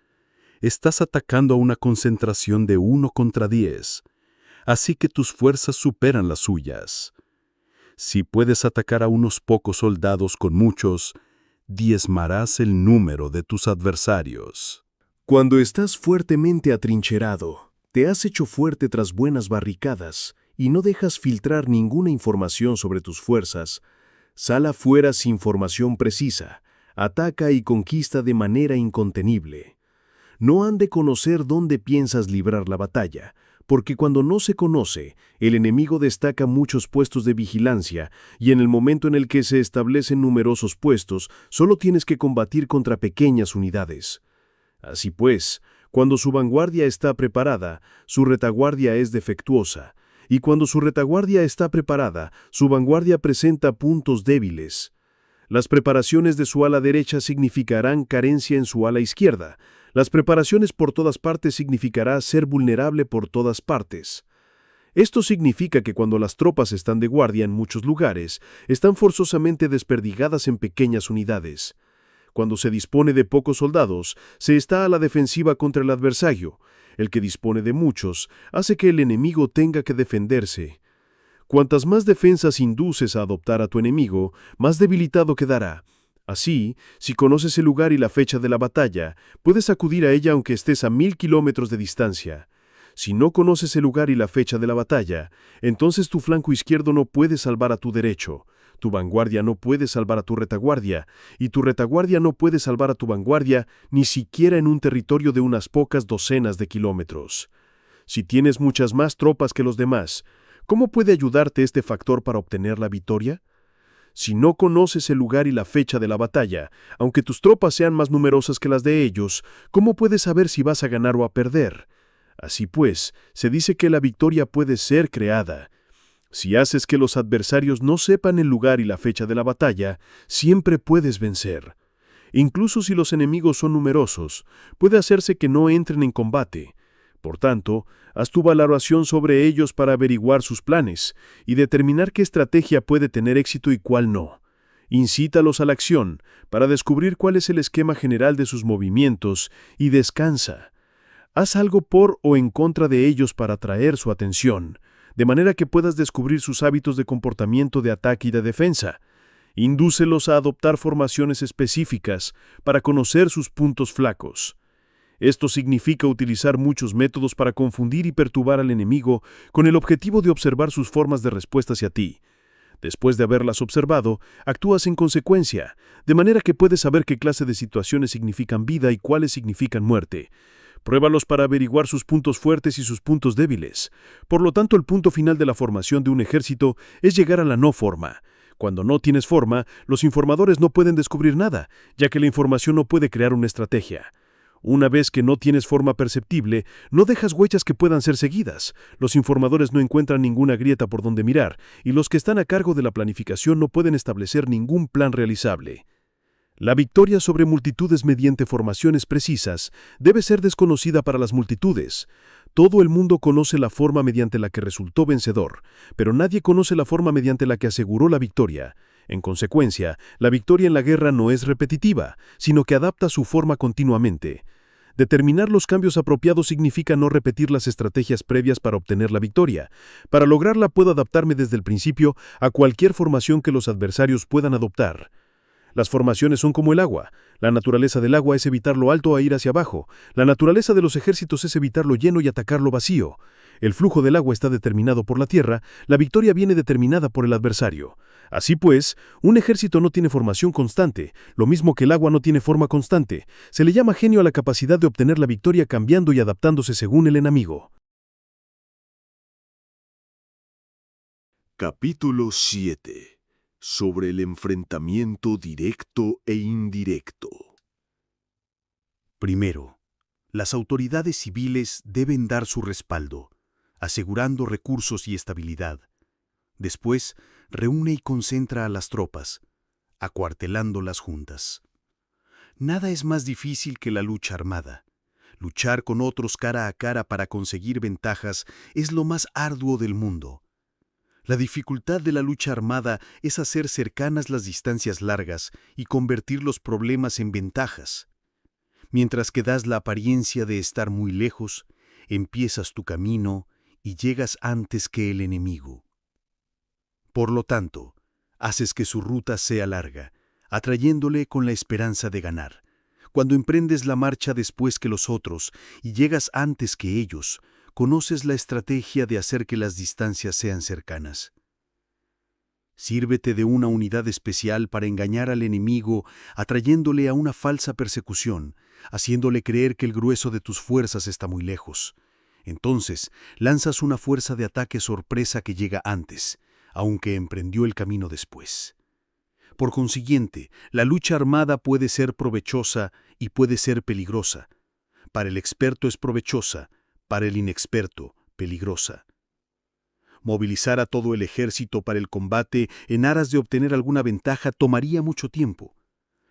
estás atacando a una concentración de 1 contra 10, así que tus fuerzas superan las suyas. Si puedes atacar a unos pocos soldados con muchos, diezmarás el número de tus adversarios. Cuando estás fuertemente atrincherado, te has hecho fuerte tras buenas barricadas y no dejas filtrar ninguna información sobre tus fuerzas, sal afuera sin formación precisa, ataca y conquista de manera incontenible. No han de conocer dónde piensas librar la batalla, porque cuando no se conoce, el enemigo destaca muchos puestos de vigilancia y en el momento en el que se establecen numerosos puestos, solo tienes que combatir contra pequeñas unidades. Así pues, cuando su vanguardia está preparada, su retaguardia es defectuosa, y cuando su retaguardia está preparada, su vanguardia presenta puntos débiles. Las preparaciones de su ala derecha significarán carencia en su ala izquierda. Las preparaciones por todas partes significará ser vulnerable por todas partes. Esto significa que cuando las tropas están de guardia en muchos lugares, están forzosamente desperdigadas en pequeñas unidades. Cuando se dispone de pocos soldados, se está a la defensiva contra el adversario. El que dispone de muchos hace que el enemigo tenga que defenderse. Cuantas más defensas induces a adoptar a tu enemigo, más debilitado quedará. Así, si conoces el lugar y la fecha de la batalla, puedes acudir a ella aunque estés a 1000 kilómetros de distancia. Si no conoces el lugar y la fecha de la batalla, entonces tu flanco izquierdo no puede salvar a tu derecho, tu vanguardia no puede salvar a tu retaguardia, y tu retaguardia no puede salvar a tu vanguardia ni siquiera en un territorio de unas pocas docenas de kilómetros. Si tienes muchas más tropas que los demás, ¿cómo puede ayudarte este factor para obtener la victoria? Si no conoces el lugar y la fecha de la batalla, aunque tus tropas sean más numerosas que las de ellos, ¿cómo puedes saber si vas a ganar o a perder? Así pues, se dice que la victoria puede ser creada. Si haces que los adversarios no sepan el lugar y la fecha de la batalla, siempre puedes vencer. Incluso si los enemigos son numerosos, puede hacerse que no entren en combate. Por tanto, haz tu valoración sobre ellos para averiguar sus planes y determinar qué estrategia puede tener éxito y cuál no. Incítalos a la acción para descubrir cuál es el esquema general de sus movimientos y descansa. Haz algo por o en contra de ellos para atraer su atención, de manera que puedas descubrir sus hábitos de comportamiento de ataque y de defensa. Indúcelos a adoptar formaciones específicas para conocer sus puntos flacos. Esto significa utilizar muchos métodos para confundir y perturbar al enemigo con el objetivo de observar sus formas de respuesta hacia ti. Después de haberlas observado, actúas en consecuencia, de manera que puedes saber qué clase de situaciones significan vida y cuáles significan muerte. Pruébalos para averiguar sus puntos fuertes y sus puntos débiles. Por lo tanto, el punto final de la formación de un ejército es llegar a la no forma. Cuando no tienes forma, los informadores no pueden descubrir nada, ya que la información no puede crear una estrategia. Una vez que no tienes forma perceptible, no dejas huellas que puedan ser seguidas. Los informadores no encuentran ninguna grieta por donde mirar, y los que están a cargo de la planificación no pueden establecer ningún plan realizable. La victoria sobre multitudes mediante formaciones precisas debe ser desconocida para las multitudes. Todo el mundo conoce la forma mediante la que resultó vencedor, pero nadie conoce la forma mediante la que aseguró la victoria. En consecuencia, la victoria en la guerra no es repetitiva, sino que adapta su forma continuamente. Determinar los cambios apropiados significa no repetir las estrategias previas para obtener la victoria. Para lograrla puedo adaptarme desde el principio a cualquier formación que los adversarios puedan adoptar. Las formaciones son como el agua. La naturaleza del agua es evitar lo alto e ir hacia abajo. La naturaleza de los ejércitos es evitarlo lleno y atacarlo vacío. El flujo del agua está determinado por la tierra, la victoria viene determinada por el adversario. Así pues, un ejército no tiene formación constante, lo mismo que el agua no tiene forma constante. Se le llama genio a la capacidad de obtener la victoria cambiando y adaptándose según el enemigo. Capítulo 7. Sobre el enfrentamiento directo e indirecto. Primero, las autoridades civiles deben dar su respaldo, asegurando recursos y estabilidad. Después, reúne y concentra a las tropas, acuartelándolas juntas. Nada es más difícil que la lucha armada. Luchar con otros cara a cara para conseguir ventajas es lo más arduo del mundo. La dificultad de la lucha armada es hacer cercanas las distancias largas y convertir los problemas en ventajas. Mientras que das la apariencia de estar muy lejos, empiezas tu camino y llegas antes que el enemigo. Por lo tanto, haces que su ruta sea larga, atrayéndole con la esperanza de ganar. Cuando emprendes la marcha después que los otros y llegas antes que ellos, conoces la estrategia de hacer que las distancias sean cercanas. Sírvete de una unidad especial para engañar al enemigo, atrayéndole a una falsa persecución, haciéndole creer que el grueso de tus fuerzas está muy lejos. Entonces, lanzas una fuerza de ataque sorpresa que llega antes, aunque emprendió el camino después. Por consiguiente, la lucha armada puede ser provechosa y puede ser peligrosa. Para el experto es provechosa, para el inexperto, peligrosa. Movilizar a todo el ejército para el combate en aras de obtener alguna ventaja tomaría mucho tiempo,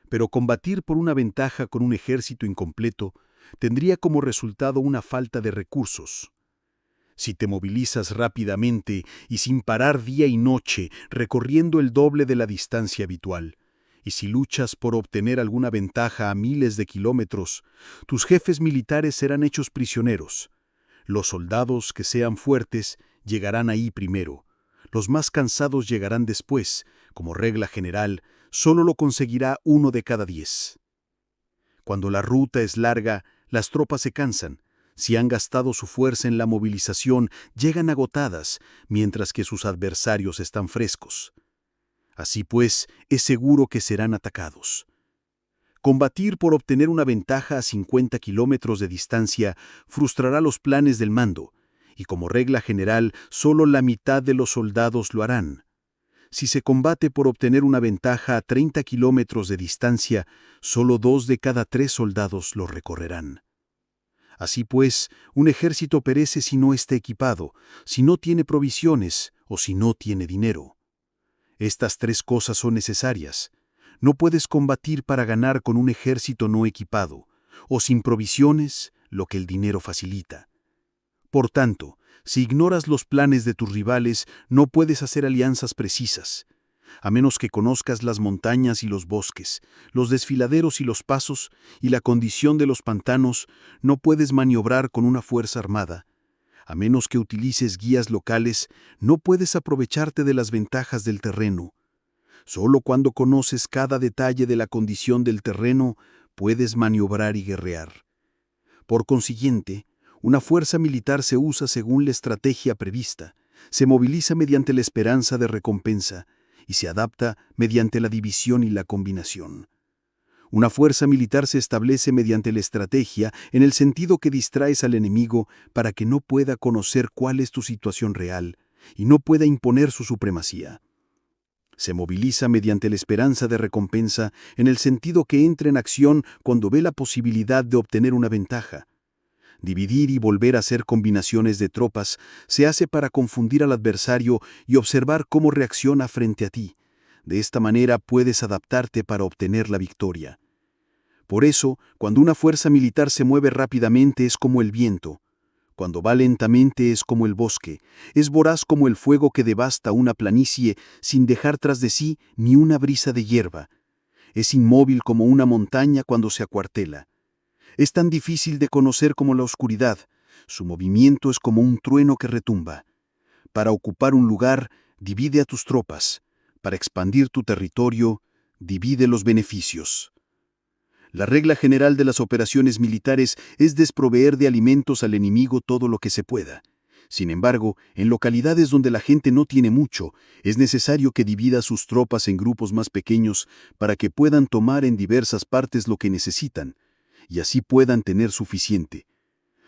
pero combatir por una ventaja con un ejército incompleto tendría como resultado una falta de recursos. Si te movilizas rápidamente y sin parar día y noche, recorriendo el doble de la distancia habitual, y si luchas por obtener alguna ventaja a miles de kilómetros, tus jefes militares serán hechos prisioneros. Los soldados que sean fuertes llegarán ahí primero. Los más cansados llegarán después. Como regla general, solo lo conseguirá 1 de cada 10. Cuando la ruta es larga, las tropas se cansan. Si han gastado su fuerza en la movilización, llegan agotadas, mientras que sus adversarios están frescos. Así pues, es seguro que serán atacados. Combatir por obtener una ventaja a 50 kilómetros de distancia frustrará los planes del mando, y como regla general, solo la mitad de los soldados lo harán. Si se combate por obtener una ventaja a 30 kilómetros de distancia, solo 2 de cada 3 soldados lo recorrerán. Así pues, un ejército perece si no está equipado, si no tiene provisiones o si no tiene dinero. Estas 3 cosas son necesarias. No puedes combatir para ganar con un ejército no equipado, o sin provisiones, lo que el dinero facilita. Por tanto, si ignoras los planes de tus rivales, no puedes hacer alianzas precisas. A menos que conozcas las montañas y los bosques, los desfiladeros y los pasos, y la condición de los pantanos, no puedes maniobrar con una fuerza armada. A menos que utilices guías locales, no puedes aprovecharte de las ventajas del terreno. Solo cuando conoces cada detalle de la condición del terreno, puedes maniobrar y guerrear. Por consiguiente, una fuerza militar se usa según la estrategia prevista, se moviliza mediante la esperanza de recompensa y se adapta mediante la división y la combinación. Una fuerza militar se establece mediante la estrategia en el sentido que distraes al enemigo para que no pueda conocer cuál es tu situación real y no pueda imponer su supremacía. Se moviliza mediante la esperanza de recompensa en el sentido que entra en acción cuando ve la posibilidad de obtener una ventaja. Dividir y volver a hacer combinaciones de tropas se hace para confundir al adversario y observar cómo reacciona frente a ti. De esta manera puedes adaptarte para obtener la victoria. Por eso, cuando una fuerza militar se mueve rápidamente es como el viento. Cuando va lentamente es como el bosque, es voraz como el fuego que devasta una planicie sin dejar tras de sí ni una brisa de hierba. Es inmóvil como una montaña cuando se acuartela. Es tan difícil de conocer como la oscuridad. Su movimiento es como un trueno que retumba. Para ocupar un lugar, divide a tus tropas. Para expandir tu territorio, divide los beneficios. La regla general de las operaciones militares es desproveer de alimentos al enemigo todo lo que se pueda. Sin embargo, en localidades donde la gente no tiene mucho, es necesario que divida sus tropas en grupos más pequeños para que puedan tomar en diversas partes lo que necesitan, y así puedan tener suficiente.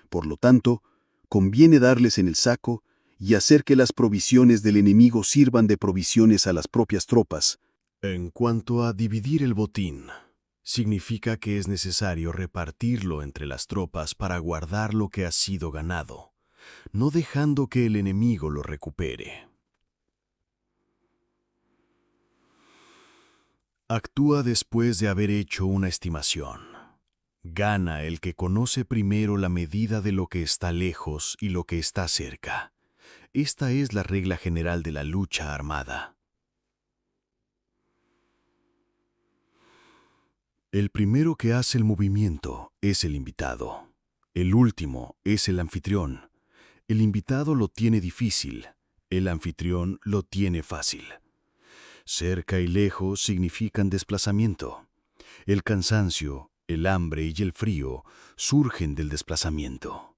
Por lo tanto, conviene darles en el saco y hacer que las provisiones del enemigo sirvan de provisiones a las propias tropas. En cuanto a dividir el botín, significa que es necesario repartirlo entre las tropas para guardar lo que ha sido ganado, no dejando que el enemigo lo recupere. Actúa después de haber hecho una estimación. Gana el que conoce primero la medida de lo que está lejos y lo que está cerca. Esta es la regla general de la lucha armada. El primero que hace el movimiento es el invitado. El último es el anfitrión. El invitado lo tiene difícil, el anfitrión lo tiene fácil. Cerca y lejos significan desplazamiento. El cansancio, el hambre y el frío surgen del desplazamiento.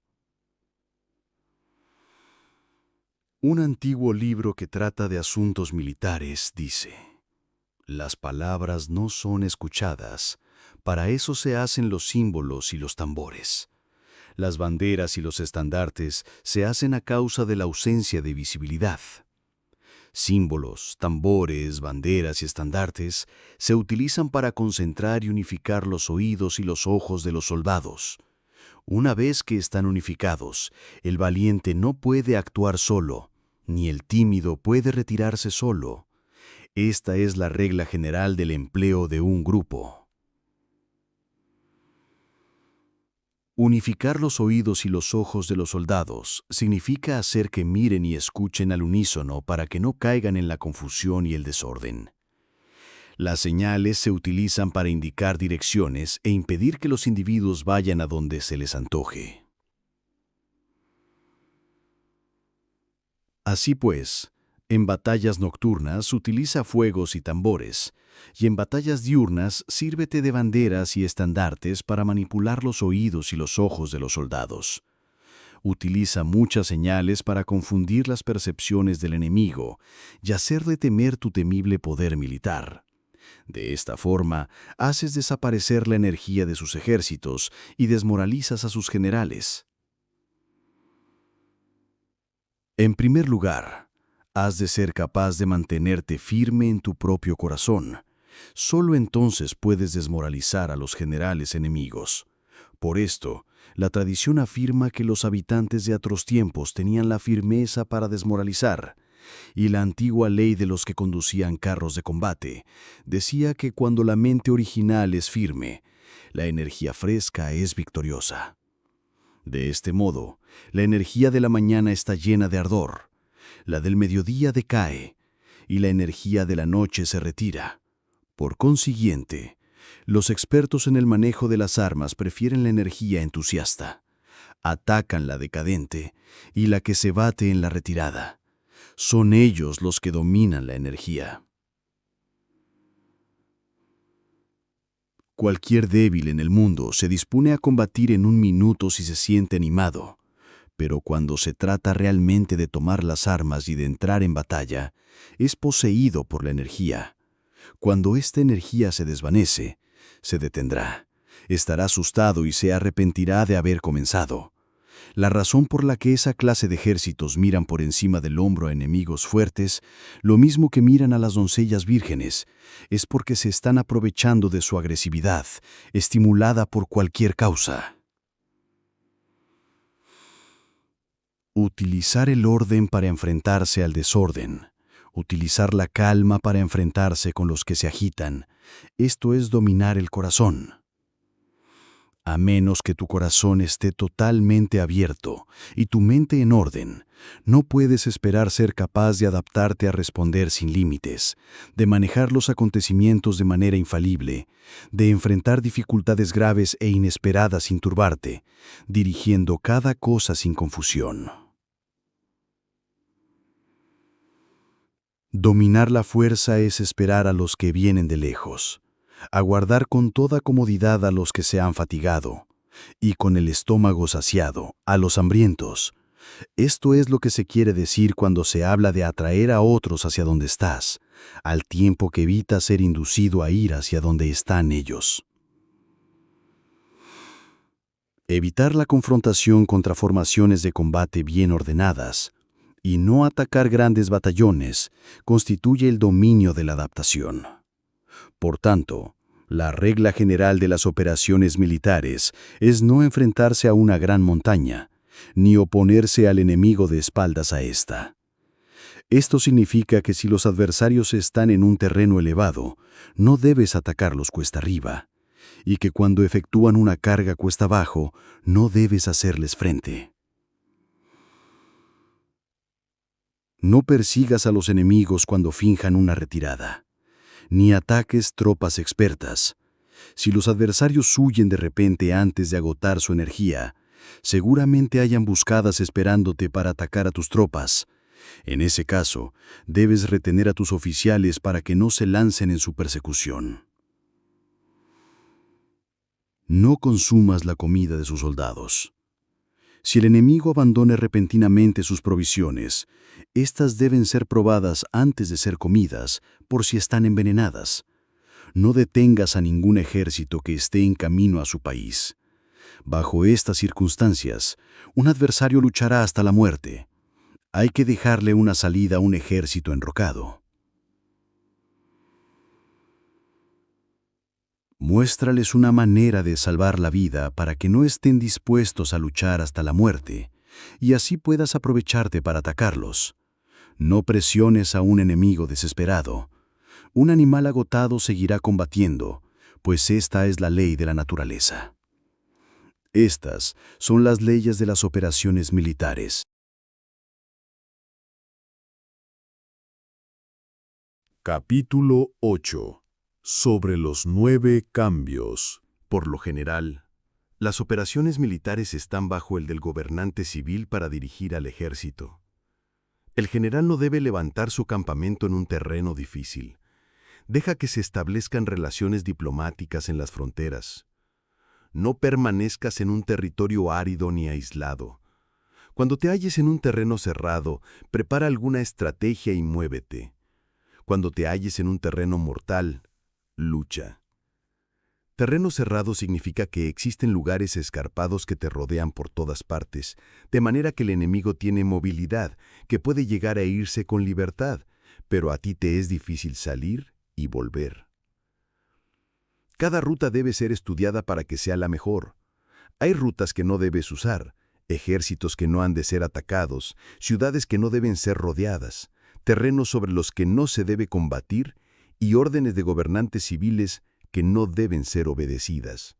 Un antiguo libro que trata de asuntos militares dice: las palabras no son escuchadas, para eso se hacen los símbolos y los tambores. Las banderas y los estandartes se hacen a causa de la ausencia de visibilidad. Símbolos, tambores, banderas y estandartes se utilizan para concentrar y unificar los oídos y los ojos de los soldados. Una vez que están unificados, el valiente no puede actuar solo, ni el tímido puede retirarse solo. Esta es la regla general del empleo de un grupo. Unificar los oídos y los ojos de los soldados significa hacer que miren y escuchen al unísono para que no caigan en la confusión y el desorden. Las señales se utilizan para indicar direcciones e impedir que los individuos vayan a donde se les antoje. Así pues, en batallas nocturnas utiliza fuegos y tambores, y en batallas diurnas sírvete de banderas y estandartes para manipular los oídos y los ojos de los soldados. Utiliza muchas señales para confundir las percepciones del enemigo y hacerle temer tu temible poder militar. De esta forma, haces desaparecer la energía de sus ejércitos y desmoralizas a sus generales. En primer lugar, has de ser capaz de mantenerte firme en tu propio corazón. Solo entonces puedes desmoralizar a los generales enemigos. Por esto, la tradición afirma que los habitantes de otros tiempos tenían la firmeza para desmoralizar, y la antigua ley de los que conducían carros de combate decía que cuando la mente original es firme, la energía fresca es victoriosa. De este modo, la energía de la mañana está llena de ardor, la del mediodía decae, y la energía de la noche se retira. Por consiguiente, los expertos en el manejo de las armas prefieren la energía entusiasta, atacan la decadente y la que se bate en la retirada. Son ellos los que dominan la energía. Cualquier débil en el mundo se dispone a combatir en un minuto si se siente animado, pero cuando se trata realmente de tomar las armas y de entrar en batalla, es poseído por la energía. Cuando esta energía se desvanece, se detendrá, estará asustado y se arrepentirá de haber comenzado. La razón por la que esa clase de ejércitos miran por encima del hombro a enemigos fuertes, lo mismo que miran a las doncellas vírgenes, es porque se están aprovechando de su agresividad, estimulada por cualquier causa. Utilizar el orden para enfrentarse al desorden. Utilizar la calma para enfrentarse con los que se agitan. Esto es dominar el corazón. A menos que tu corazón esté totalmente abierto y tu mente en orden, no puedes esperar ser capaz de adaptarte a responder sin límites, de manejar los acontecimientos de manera infalible, de enfrentar dificultades graves e inesperadas sin turbarte, dirigiendo cada cosa sin confusión. Dominar la fuerza es esperar a los que vienen de lejos, aguardar con toda comodidad a los que se han fatigado, y con el estómago saciado a los hambrientos. Esto es lo que se quiere decir cuando se habla de atraer a otros hacia donde estás, al tiempo que evitas ser inducido a ir hacia donde están ellos. Evitar la confrontación contra formaciones de combate bien ordenadas y no atacar grandes batallones constituye el dominio de la adaptación. Por tanto, la regla general de las operaciones militares es no enfrentarse a una gran montaña, ni oponerse al enemigo de espaldas a ésta. Esto significa que si los adversarios están en un terreno elevado, no debes atacarlos cuesta arriba, y que cuando efectúan una carga cuesta abajo, no debes hacerles frente. No persigas a los enemigos cuando finjan una retirada, ni ataques tropas expertas. Si los adversarios huyen de repente antes de agotar su energía, seguramente hay emboscadas esperándote para atacar a tus tropas. En ese caso, debes retener a tus oficiales para que no se lancen en su persecución. No consumas la comida de sus soldados. Si el enemigo abandone repentinamente sus provisiones, éstas deben ser probadas antes de ser comidas, por si están envenenadas. No detengas a ningún ejército que esté en camino a su país. Bajo estas circunstancias, un adversario luchará hasta la muerte. Hay que dejarle una salida a un ejército enrocado. Muéstrales una manera de salvar la vida para que no estén dispuestos a luchar hasta la muerte, y así puedas aprovecharte para atacarlos. No presiones a un enemigo desesperado. Un animal agotado seguirá combatiendo, pues esta es la ley de la naturaleza. Estas son las leyes de las operaciones militares. Capítulo 8. Sobre los 9 cambios. Por lo general, las operaciones militares están bajo el del gobernante civil para dirigir al ejército. El general no debe levantar su campamento en un terreno difícil. Deja que se establezcan relaciones diplomáticas en las fronteras. No permanezcas en un territorio árido ni aislado. Cuando te halles en un terreno cerrado, prepara alguna estrategia y muévete. Cuando te halles en un terreno mortal, lucha. Terreno cerrado significa que existen lugares escarpados que te rodean por todas partes, de manera que el enemigo tiene movilidad, que puede llegar a irse con libertad, pero a ti te es difícil salir y volver. Cada ruta debe ser estudiada para que sea la mejor. Hay rutas que no debes usar, ejércitos que no han de ser atacados, ciudades que no deben ser rodeadas, terrenos sobre los que no se debe combatir y órdenes de gobernantes civiles que no deben ser obedecidas.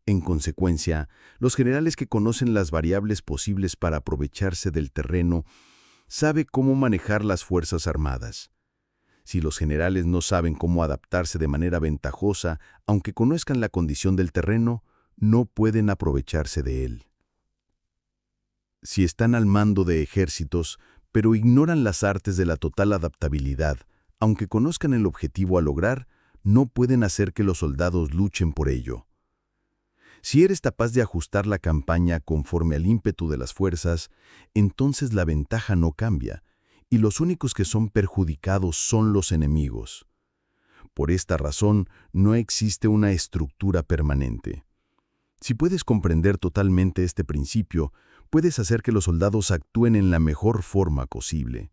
En consecuencia, los generales que conocen las variables posibles para aprovecharse del terreno saben cómo manejar las fuerzas armadas. Si los generales no saben cómo adaptarse de manera ventajosa, aunque conozcan la condición del terreno, no pueden aprovecharse de él. Si están al mando de ejércitos, pero ignoran las artes de la total adaptabilidad, aunque conozcan el objetivo a lograr, no pueden hacer que los soldados luchen por ello. Si eres capaz de ajustar la campaña conforme al ímpetu de las fuerzas, entonces la ventaja no cambia, y los únicos que son perjudicados son los enemigos. Por esta razón, no existe una estructura permanente. Si puedes comprender totalmente este principio, puedes hacer que los soldados actúen en la mejor forma posible.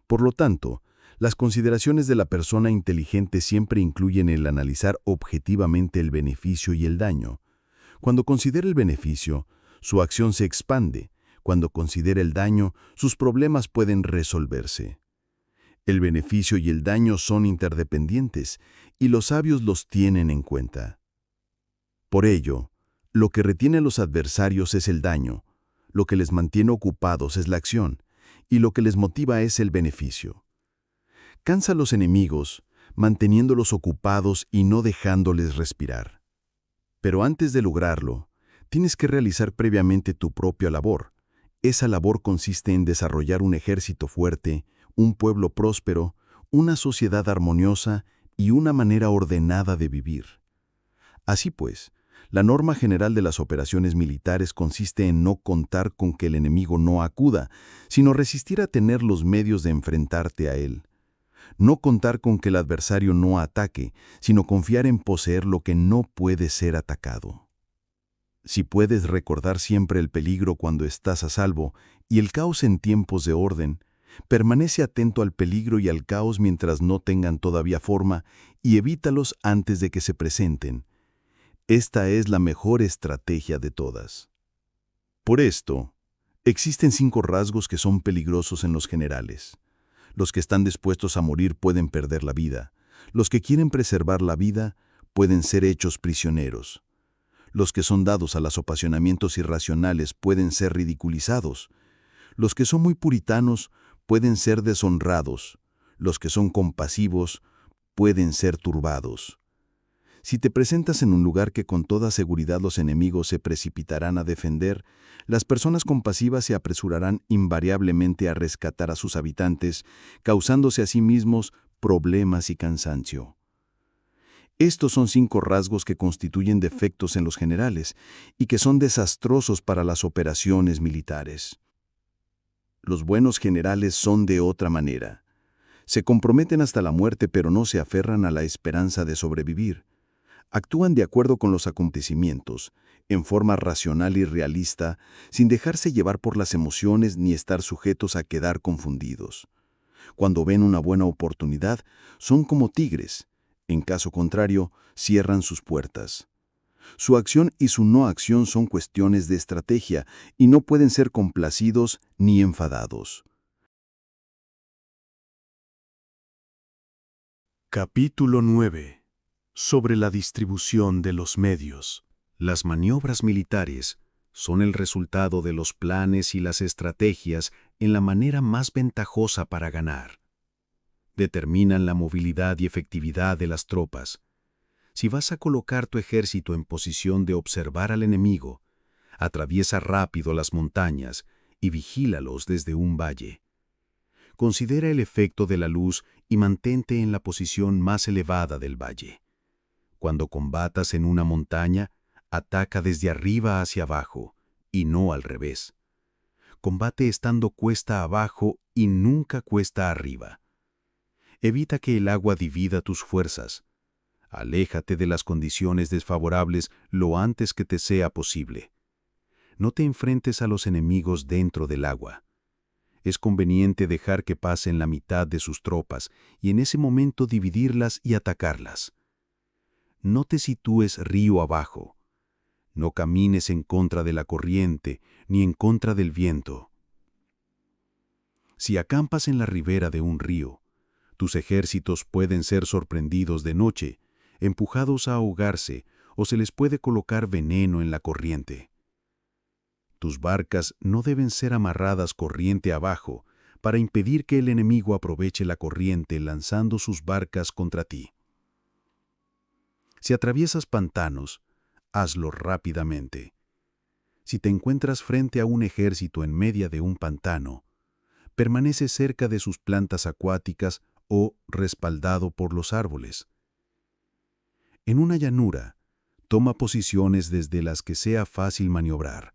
Por lo tanto, las consideraciones de la persona inteligente siempre incluyen el analizar objetivamente el beneficio y el daño. Cuando considera el beneficio, su acción se expande. Cuando considera el daño, sus problemas pueden resolverse. El beneficio y el daño son interdependientes, y los sabios los tienen en cuenta. Por ello, lo que retiene a los adversarios es el daño, lo que les mantiene ocupados es la acción, y lo que les motiva es el beneficio. Cansa a los enemigos, manteniéndolos ocupados y no dejándoles respirar. Pero antes de lograrlo, tienes que realizar previamente tu propia labor. Esa labor consiste en desarrollar un ejército fuerte, un pueblo próspero, una sociedad armoniosa y una manera ordenada de vivir. Así pues, la norma general de las operaciones militares consiste en no contar con que el enemigo no acuda, sino resistir a tener los medios de enfrentarte a él. No contar con que el adversario no ataque, sino confiar en poseer lo que no puede ser atacado. Si puedes recordar siempre el peligro cuando estás a salvo y el caos en tiempos de orden, permanece atento al peligro y al caos mientras no tengan todavía forma y evítalos antes de que se presenten. Esta es la mejor estrategia de todas. Por esto, existen 5 rasgos que son peligrosos en los generales. Los que están dispuestos a morir pueden perder la vida. Los que quieren preservar la vida pueden ser hechos prisioneros. Los que son dados a los apasionamientos irracionales pueden ser ridiculizados. Los que son muy puritanos pueden ser deshonrados. Los que son compasivos pueden ser turbados. Si te presentas en un lugar que con toda seguridad los enemigos se precipitarán a defender, las personas compasivas se apresurarán invariablemente a rescatar a sus habitantes, causándose a sí mismos problemas y cansancio. Estos son 5 rasgos que constituyen defectos en los generales y que son desastrosos para las operaciones militares. Los buenos generales son de otra manera. Se comprometen hasta la muerte, pero no se aferran a la esperanza de sobrevivir. Actúan de acuerdo con los acontecimientos, en forma racional y realista, sin dejarse llevar por las emociones ni estar sujetos a quedar confundidos. Cuando ven una buena oportunidad, son como tigres. En caso contrario, cierran sus puertas. Su acción y su no acción son cuestiones de estrategia y no pueden ser complacidos ni enfadados. Capítulo 9. Sobre la distribución de los medios. Las maniobras militares son el resultado de los planes y las estrategias en la manera más ventajosa para ganar. Determinan la movilidad y efectividad de las tropas. Si vas a colocar tu ejército en posición de observar al enemigo, atraviesa rápido las montañas y vigílalos desde un valle. Considera el efecto de la luz y mantente en la posición más elevada del valle. Cuando combatas en una montaña, ataca desde arriba hacia abajo, y no al revés. Combate estando cuesta abajo y nunca cuesta arriba. Evita que el agua divida tus fuerzas. Aléjate de las condiciones desfavorables lo antes que te sea posible. No te enfrentes a los enemigos dentro del agua. Es conveniente dejar que pasen la mitad de sus tropas y en ese momento dividirlas y atacarlas. No te sitúes río abajo. No camines en contra de la corriente ni en contra del viento. Si acampas en la ribera de un río, tus ejércitos pueden ser sorprendidos de noche, empujados a ahogarse o se les puede colocar veneno en la corriente. Tus barcas no deben ser amarradas corriente abajo para impedir que el enemigo aproveche la corriente lanzando sus barcas contra ti. Si atraviesas pantanos, hazlo rápidamente. Si te encuentras frente a un ejército en medio de un pantano, permanece cerca de sus plantas acuáticas o respaldado por los árboles. En una llanura, toma posiciones desde las que sea fácil maniobrar,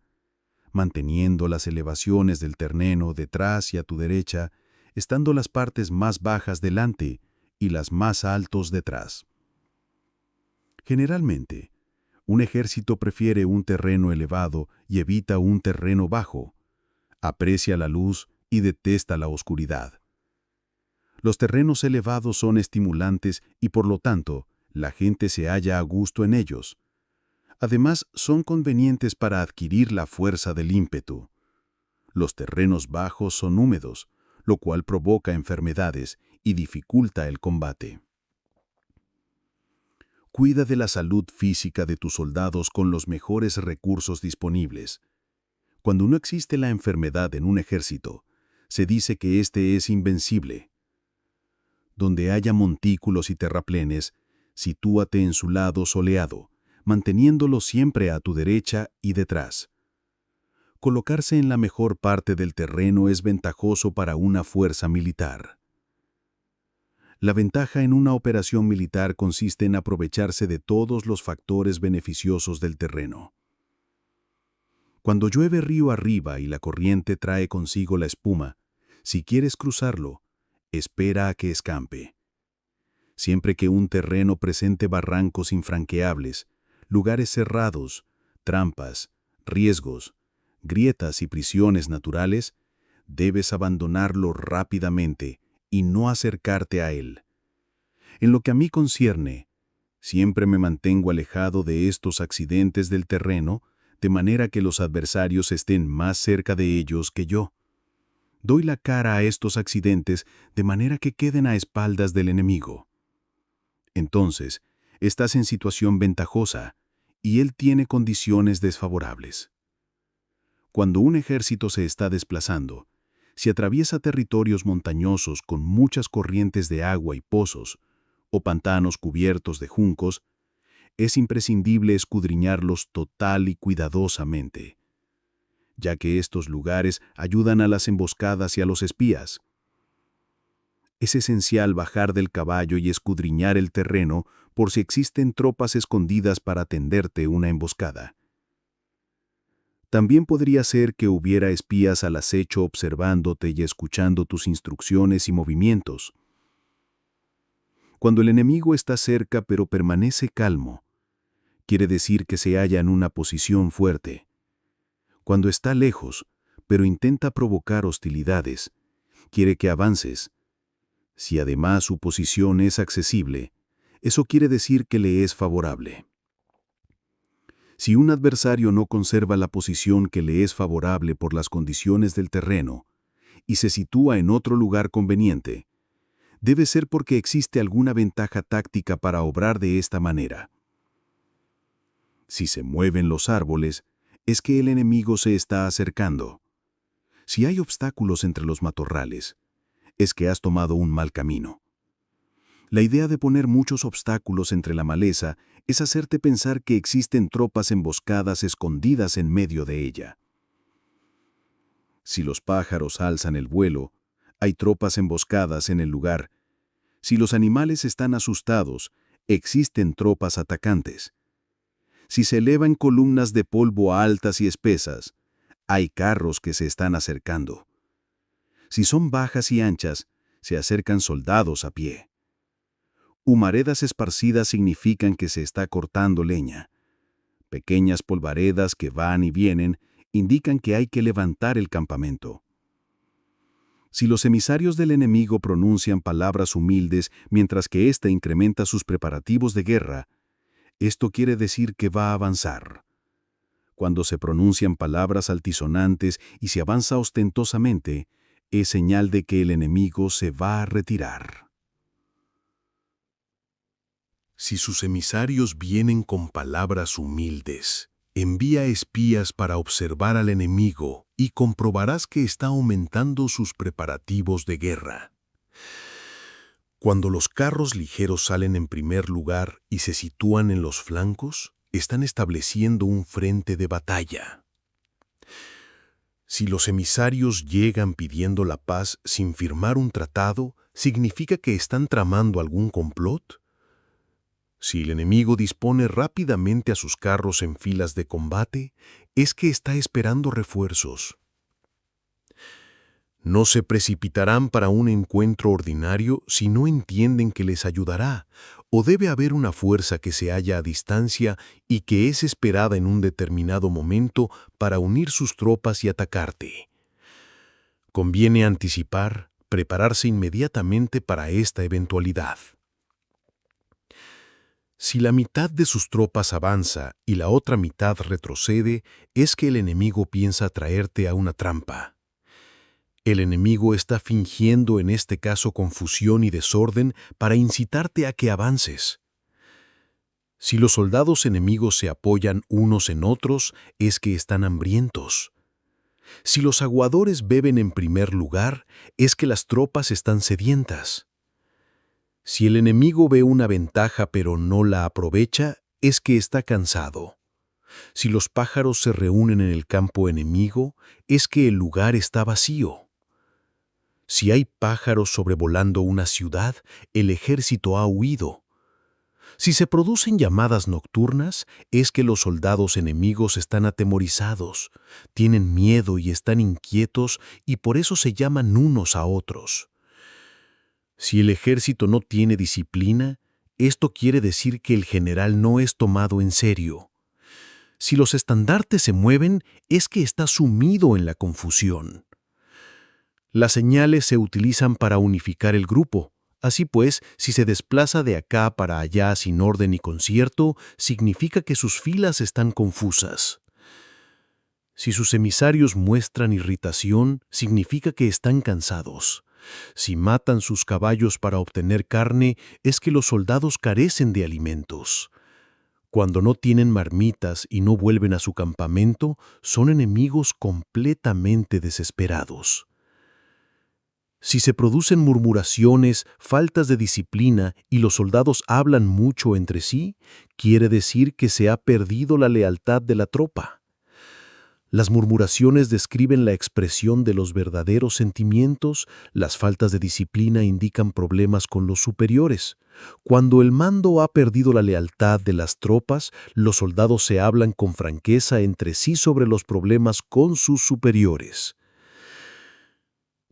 manteniendo las elevaciones del terreno detrás y a tu derecha, estando las partes más bajas delante y las más altos detrás. Generalmente, un ejército prefiere un terreno elevado y evita un terreno bajo. Aprecia la luz y detesta la oscuridad. Los terrenos elevados son estimulantes y por lo tanto, la gente se halla a gusto en ellos. Además, son convenientes para adquirir la fuerza del ímpetu. Los terrenos bajos son húmedos, lo cual provoca enfermedades y dificulta el combate. Cuida de la salud física de tus soldados con los mejores recursos disponibles. Cuando no existe la enfermedad en un ejército, se dice que éste es invencible. Donde haya montículos y terraplenes, sitúate en su lado soleado, manteniéndolo siempre a tu derecha y detrás. Colocarse en la mejor parte del terreno es ventajoso para una fuerza militar. La ventaja en una operación militar consiste en aprovecharse de todos los factores beneficiosos del terreno. Cuando llueve río arriba y la corriente trae consigo la espuma, si quieres cruzarlo, espera a que escampe. Siempre que un terreno presente barrancos infranqueables, lugares cerrados, trampas, riesgos, grietas y prisiones naturales, debes abandonarlo rápidamente y no acercarte a él. En lo que a mí concierne, siempre me mantengo alejado de estos accidentes del terreno, de manera que los adversarios estén más cerca de ellos que yo. Doy la cara a estos accidentes de manera que queden a espaldas del enemigo. Entonces, estás en situación ventajosa y él tiene condiciones desfavorables. Cuando un ejército se está desplazando, si atraviesa territorios montañosos con muchas corrientes de agua y pozos, o pantanos cubiertos de juncos, es imprescindible escudriñarlos total y cuidadosamente, ya que estos lugares ayudan a las emboscadas y a los espías. Es esencial bajar del caballo y escudriñar el terreno por si existen tropas escondidas para tenderte una emboscada. También podría ser que hubiera espías al acecho observándote y escuchando tus instrucciones y movimientos. Cuando el enemigo está cerca pero permanece calmo, quiere decir que se halla en una posición fuerte. Cuando está lejos, pero intenta provocar hostilidades, quiere que avances. Si además su posición es accesible, eso quiere decir que le es favorable. Si un adversario no conserva la posición que le es favorable por las condiciones del terreno y se sitúa en otro lugar conveniente, debe ser porque existe alguna ventaja táctica para obrar de esta manera. Si se mueven los árboles, es que el enemigo se está acercando. Si hay obstáculos entre los matorrales, es que has tomado un mal camino. La idea de poner muchos obstáculos entre la maleza es hacerte pensar que existen tropas emboscadas escondidas en medio de ella. Si los pájaros alzan el vuelo, hay tropas emboscadas en el lugar. Si los animales están asustados, existen tropas atacantes. Si se elevan columnas de polvo altas y espesas, hay carros que se están acercando. Si son bajas y anchas, se acercan soldados a pie. Humaredas esparcidas significan que se está cortando leña. Pequeñas polvaredas que van y vienen indican que hay que levantar el campamento. Si los emisarios del enemigo pronuncian palabras humildes mientras que éste incrementa sus preparativos de guerra, esto quiere decir que va a avanzar. Cuando se pronuncian palabras altisonantes y se avanza ostentosamente, es señal de que el enemigo se va a retirar. Si sus emisarios vienen con palabras humildes, envía espías para observar al enemigo y comprobarás que está aumentando sus preparativos de guerra. Cuando los carros ligeros salen en primer lugar y se sitúan en los flancos, están estableciendo un frente de batalla. Si los emisarios llegan pidiendo la paz sin firmar un tratado, ¿significa que están tramando algún complot? Si el enemigo dispone rápidamente a sus carros en filas de combate, es que está esperando refuerzos. No se precipitarán para un encuentro ordinario si no entienden que les ayudará, o debe haber una fuerza que se halla a distancia y que es esperada en un determinado momento para unir sus tropas y atacarte. Conviene anticipar, prepararse inmediatamente para esta eventualidad. Si la mitad de sus tropas avanza y la otra mitad retrocede, es que el enemigo piensa traerte a una trampa. El enemigo está fingiendo en este caso confusión y desorden para incitarte a que avances. Si los soldados enemigos se apoyan unos en otros, es que están hambrientos. Si los aguadores beben en primer lugar, es que las tropas están sedientas. Si el enemigo ve una ventaja pero no la aprovecha, es que está cansado. Si los pájaros se reúnen en el campo enemigo, es que el lugar está vacío. Si hay pájaros sobrevolando una ciudad, el ejército ha huido. Si se producen llamadas nocturnas, es que los soldados enemigos están atemorizados, tienen miedo y están inquietos y por eso se llaman unos a otros. Si el ejército no tiene disciplina, esto quiere decir que el general no es tomado en serio. Si los estandartes se mueven, es que está sumido en la confusión. Las señales se utilizan para unificar el grupo. Así pues, si se desplaza de acá para allá sin orden y concierto, significa que sus filas están confusas. Si sus emisarios muestran irritación, significa que están cansados. Si matan sus caballos para obtener carne, es que los soldados carecen de alimentos. Cuando no tienen marmitas y no vuelven a su campamento, son enemigos completamente desesperados. Si se producen murmuraciones, faltas de disciplina y los soldados hablan mucho entre sí, quiere decir que se ha perdido la lealtad de la tropa. Las murmuraciones describen la expresión de los verdaderos sentimientos, las faltas de disciplina indican problemas con los superiores. Cuando el mando ha perdido la lealtad de las tropas, los soldados se hablan con franqueza entre sí sobre los problemas con sus superiores.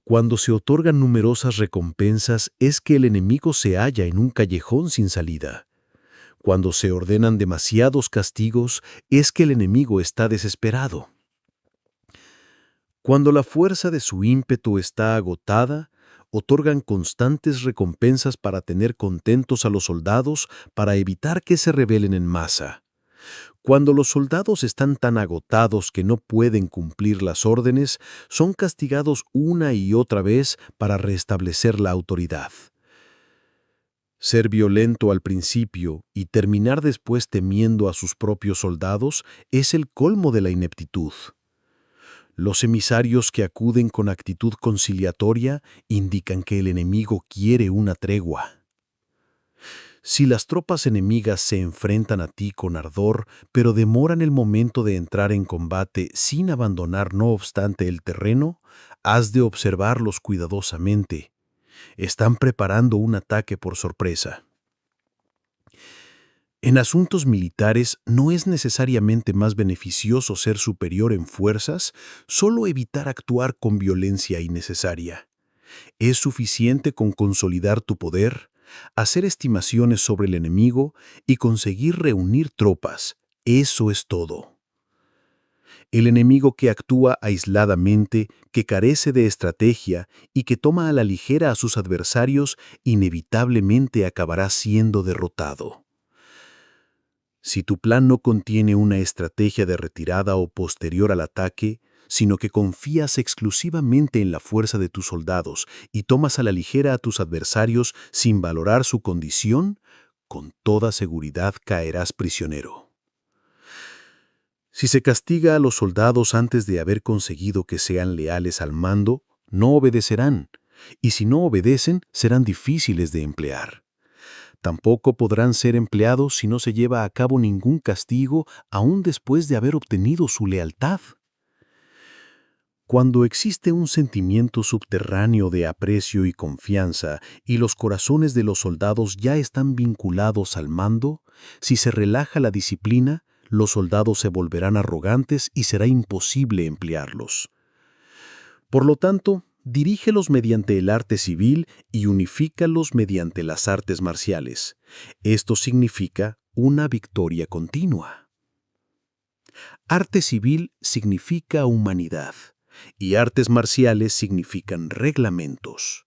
Cuando se otorgan numerosas recompensas, es que el enemigo se halla en un callejón sin salida. Cuando se ordenan demasiados castigos, es que el enemigo está desesperado. Cuando la fuerza de su ímpetu está agotada, otorgan constantes recompensas para tener contentos a los soldados para evitar que se rebelen en masa. Cuando los soldados están tan agotados que no pueden cumplir las órdenes, son castigados una y otra vez para restablecer la autoridad. Ser violento al principio y terminar después temiendo a sus propios soldados es el colmo de la ineptitud. Los emisarios que acuden con actitud conciliatoria indican que el enemigo quiere una tregua. Si las tropas enemigas se enfrentan a ti con ardor, pero demoran el momento de entrar en combate sin abandonar no obstante el terreno, has de observarlos cuidadosamente. Están preparando un ataque por sorpresa. En asuntos militares no es necesariamente más beneficioso ser superior en fuerzas, solo evitar actuar con violencia innecesaria. Es suficiente con consolidar tu poder, hacer estimaciones sobre el enemigo y conseguir reunir tropas. Eso es todo. El enemigo que actúa aisladamente, que carece de estrategia y que toma a la ligera a sus adversarios, inevitablemente acabará siendo derrotado. Si tu plan no contiene una estrategia de retirada o posterior al ataque, sino que confías exclusivamente en la fuerza de tus soldados y tomas a la ligera a tus adversarios sin valorar su condición, con toda seguridad caerás prisionero. Si se castiga a los soldados antes de haber conseguido que sean leales al mando, no obedecerán, y si no obedecen, serán difíciles de emplear. Tampoco podrán ser empleados si no se lleva a cabo ningún castigo aún después de haber obtenido su lealtad. Cuando existe un sentimiento subterráneo de aprecio y confianza y los corazones de los soldados ya están vinculados al mando, si se relaja la disciplina, los soldados se volverán arrogantes y será imposible emplearlos. Por lo tanto, dirígelos mediante el arte civil y unifícalos mediante las artes marciales. Esto significa una victoria continua. Arte civil significa humanidad y artes marciales significan reglamentos.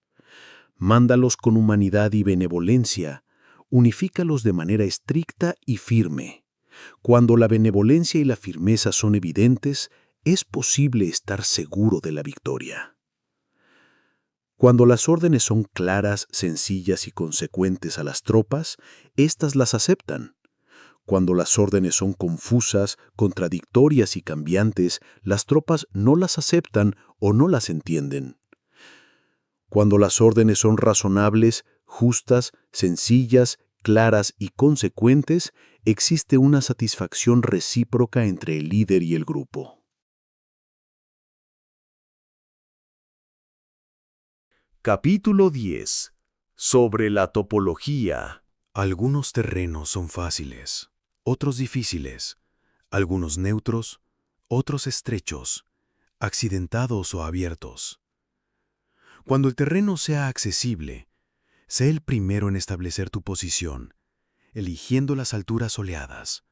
Mándalos con humanidad y benevolencia, unifícalos de manera estricta y firme. Cuando la benevolencia y la firmeza son evidentes, es posible estar seguro de la victoria. Cuando las órdenes son claras, sencillas y consecuentes a las tropas, éstas las aceptan. Cuando las órdenes son confusas, contradictorias y cambiantes, las tropas no las aceptan o no las entienden. Cuando las órdenes son razonables, justas, sencillas, claras y consecuentes, existe una satisfacción recíproca entre el líder y el grupo. Capítulo 10. Sobre la topología. Algunos terrenos son fáciles, otros difíciles, algunos neutros, otros estrechos, accidentados o abiertos. Cuando el terreno sea accesible, sé el primero en establecer tu posición, eligiendo las alturas soleadas.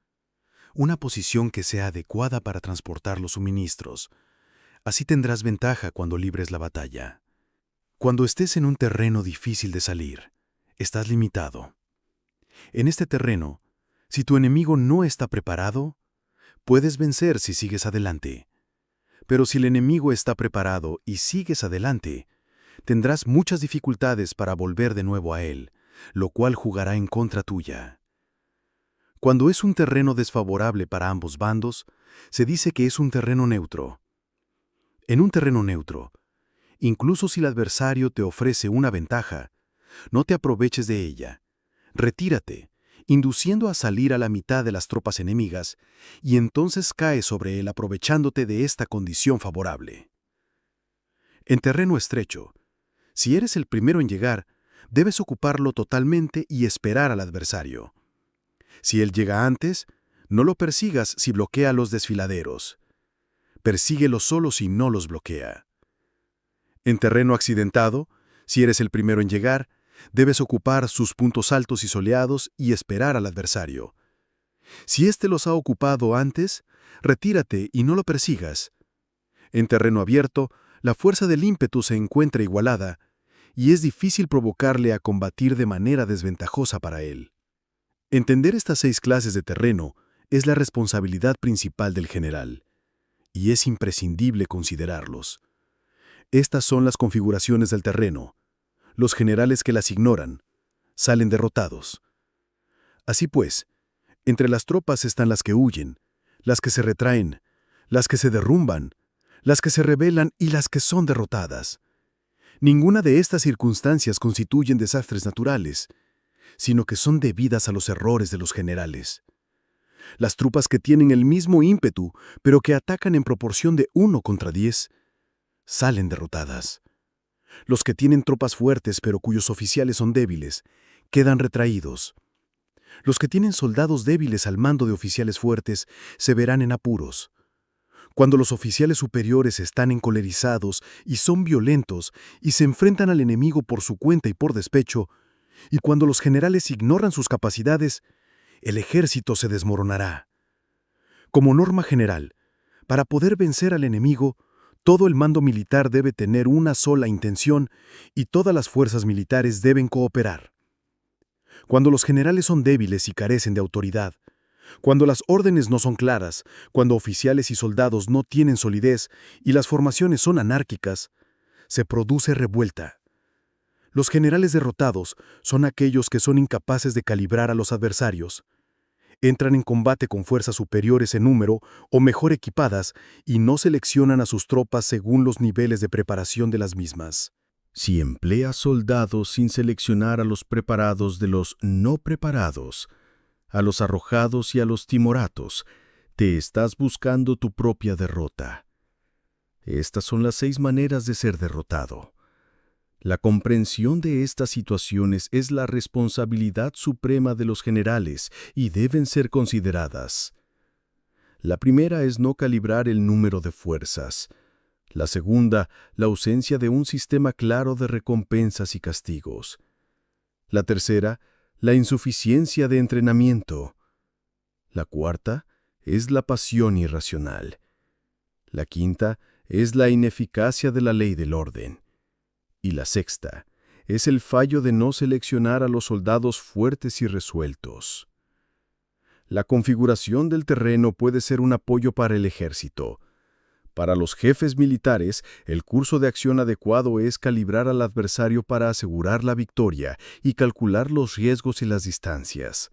Una posición que sea adecuada para transportar los suministros. Así tendrás ventaja cuando libres la batalla. Cuando estés en un terreno difícil de salir, estás limitado. En este terreno, si tu enemigo no está preparado, puedes vencer si sigues adelante. Pero si el enemigo está preparado y sigues adelante, tendrás muchas dificultades para volver de nuevo a él, lo cual jugará en contra tuya. Cuando es un terreno desfavorable para ambos bandos, se dice que es un terreno neutro. En un terreno neutro, incluso si el adversario te ofrece una ventaja, no te aproveches de ella. Retírate, induciendo a salir a la mitad de las tropas enemigas, y entonces cae sobre él aprovechándote de esta condición favorable. En terreno estrecho, si eres el primero en llegar, debes ocuparlo totalmente y esperar al adversario. Si él llega antes, no lo persigas si bloquea a los desfiladeros. Persíguelo solo si no los bloquea. En terreno accidentado, si eres el primero en llegar, debes ocupar sus puntos altos y soleados y esperar al adversario. Si éste los ha ocupado antes, retírate y no lo persigas. En terreno abierto, la fuerza del ímpetu se encuentra igualada, y es difícil provocarle a combatir de manera desventajosa para él. Entender estas 6 clases de terreno es la responsabilidad principal del general, y es imprescindible considerarlos. Estas son las configuraciones del terreno. Los generales que las ignoran salen derrotados. Así pues, entre las tropas están las que huyen, las que se retraen, las que se derrumban, las que se rebelan y las que son derrotadas. Ninguna de estas circunstancias constituyen desastres naturales, sino que son debidas a los errores de los generales. Las tropas que tienen el mismo ímpetu, pero que atacan en proporción de 1 contra 10, salen derrotadas. Los que tienen tropas fuertes pero cuyos oficiales son débiles, quedan retraídos. Los que tienen soldados débiles al mando de oficiales fuertes se verán en apuros. Cuando los oficiales superiores están encolerizados y son violentos y se enfrentan al enemigo por su cuenta y por despecho, y cuando los generales ignoran sus capacidades, el ejército se desmoronará. Como norma general, para poder vencer al enemigo, todo el mando militar debe tener una sola intención y todas las fuerzas militares deben cooperar. Cuando los generales son débiles y carecen de autoridad, cuando las órdenes no son claras, cuando oficiales y soldados no tienen solidez y las formaciones son anárquicas, se produce revuelta. Los generales derrotados son aquellos que son incapaces de calibrar a los adversarios. Entran en combate con fuerzas superiores en número o mejor equipadas y no seleccionan a sus tropas según los niveles de preparación de las mismas. Si empleas soldados sin seleccionar a los preparados de los no preparados, a los arrojados y a los timoratos, te estás buscando tu propia derrota. Estas son las 6 maneras de ser derrotado. La comprensión de estas situaciones es la responsabilidad suprema de los generales y deben ser consideradas. La primera es no calibrar el número de fuerzas. La segunda, la ausencia de un sistema claro de recompensas y castigos. La tercera, la insuficiencia de entrenamiento. La cuarta es la pasión irracional. La quinta es la ineficacia de la ley del orden. Y la sexta es el fallo de no seleccionar a los soldados fuertes y resueltos. La configuración del terreno puede ser un apoyo para el ejército. Para los jefes militares, el curso de acción adecuado es calibrar al adversario para asegurar la victoria y calcular los riesgos y las distancias.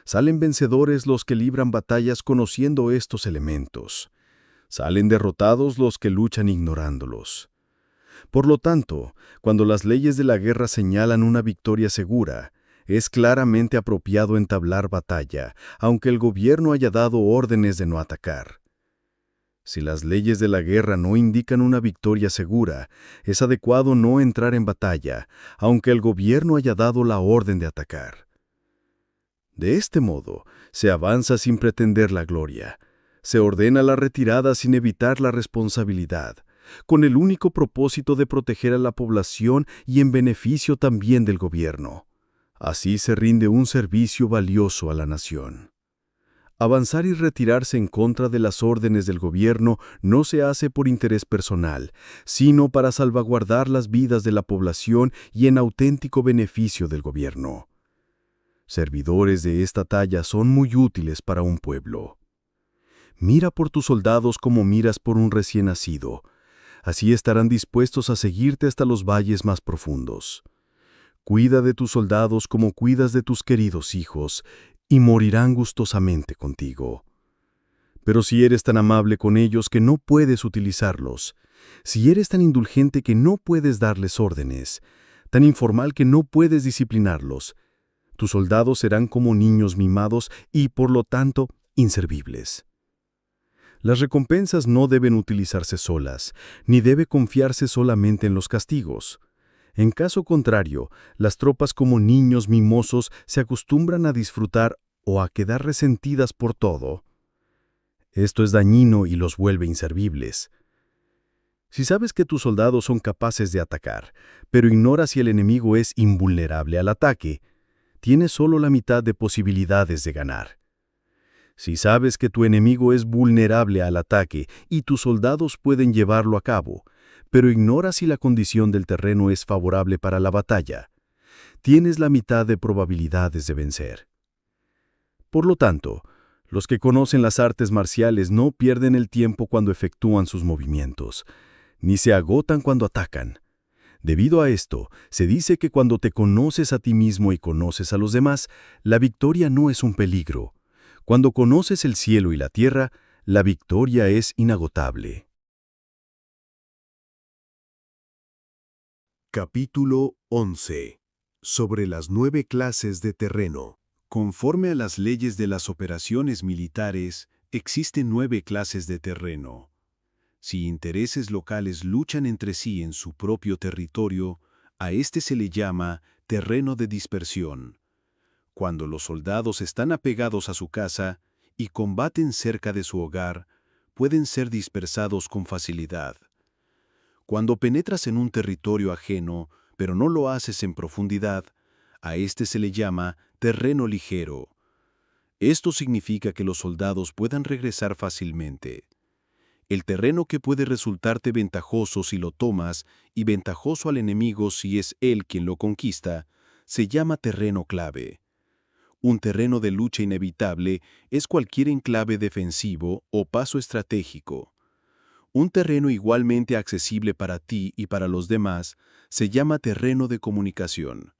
Salen vencedores los que libran batallas conociendo estos elementos. Salen derrotados los que luchan ignorándolos. Por lo tanto, cuando las leyes de la guerra señalan una victoria segura, es claramente apropiado entablar batalla, aunque el gobierno haya dado órdenes de no atacar. Si las leyes de la guerra no indican una victoria segura, es adecuado no entrar en batalla, aunque el gobierno haya dado la orden de atacar. De este modo, se avanza sin pretender la gloria. Se ordena la retirada sin evitar la responsabilidad, con el único propósito de proteger a la población y en beneficio también del gobierno. Así se rinde un servicio valioso a la nación. Avanzar y retirarse en contra de las órdenes del gobierno no se hace por interés personal, sino para salvaguardar las vidas de la población y en auténtico beneficio del gobierno. Servidores de esta talla son muy útiles para un pueblo. Mira por tus soldados como miras por un recién nacido. Así estarán dispuestos a seguirte hasta los valles más profundos. Cuida de tus soldados como cuidas de tus queridos hijos, y morirán gustosamente contigo. Pero si eres tan amable con ellos que no puedes utilizarlos, si eres tan indulgente que no puedes darles órdenes, tan informal que no puedes disciplinarlos, tus soldados serán como niños mimados y, por lo tanto, inservibles. Las recompensas no deben utilizarse solas, ni debe confiarse solamente en los castigos. En caso contrario, las tropas como niños mimosos se acostumbran a disfrutar o a quedar resentidas por todo. Esto es dañino y los vuelve inservibles. Si sabes que tus soldados son capaces de atacar, pero ignoras si el enemigo es invulnerable al ataque, tienes solo la mitad de posibilidades de ganar. Si sabes que tu enemigo es vulnerable al ataque y tus soldados pueden llevarlo a cabo, pero ignoras si la condición del terreno es favorable para la batalla, tienes la mitad de probabilidades de vencer. Por lo tanto, los que conocen las artes marciales no pierden el tiempo cuando efectúan sus movimientos, ni se agotan cuando atacan. Debido a esto, se dice que cuando te conoces a ti mismo y conoces a los demás, la victoria no es un peligro. Cuando conoces el cielo y la tierra, la victoria es inagotable. Capítulo 11. Sobre las 9 clases de terreno. Conforme a las leyes de las operaciones militares, existen 9 clases de terreno. Si intereses locales luchan entre sí en su propio territorio, a este se le llama terreno de dispersión. Cuando los soldados están apegados a su casa y combaten cerca de su hogar, pueden ser dispersados con facilidad. Cuando penetras en un territorio ajeno, pero no lo haces en profundidad, a este se le llama terreno ligero. Esto significa que los soldados puedan regresar fácilmente. El terreno que puede resultarte ventajoso si lo tomas y ventajoso al enemigo si es él quien lo conquista, se llama terreno clave. Un terreno de lucha inevitable es cualquier enclave defensivo o paso estratégico. Un terreno igualmente accesible para ti y para los demás se llama terreno de comunicación.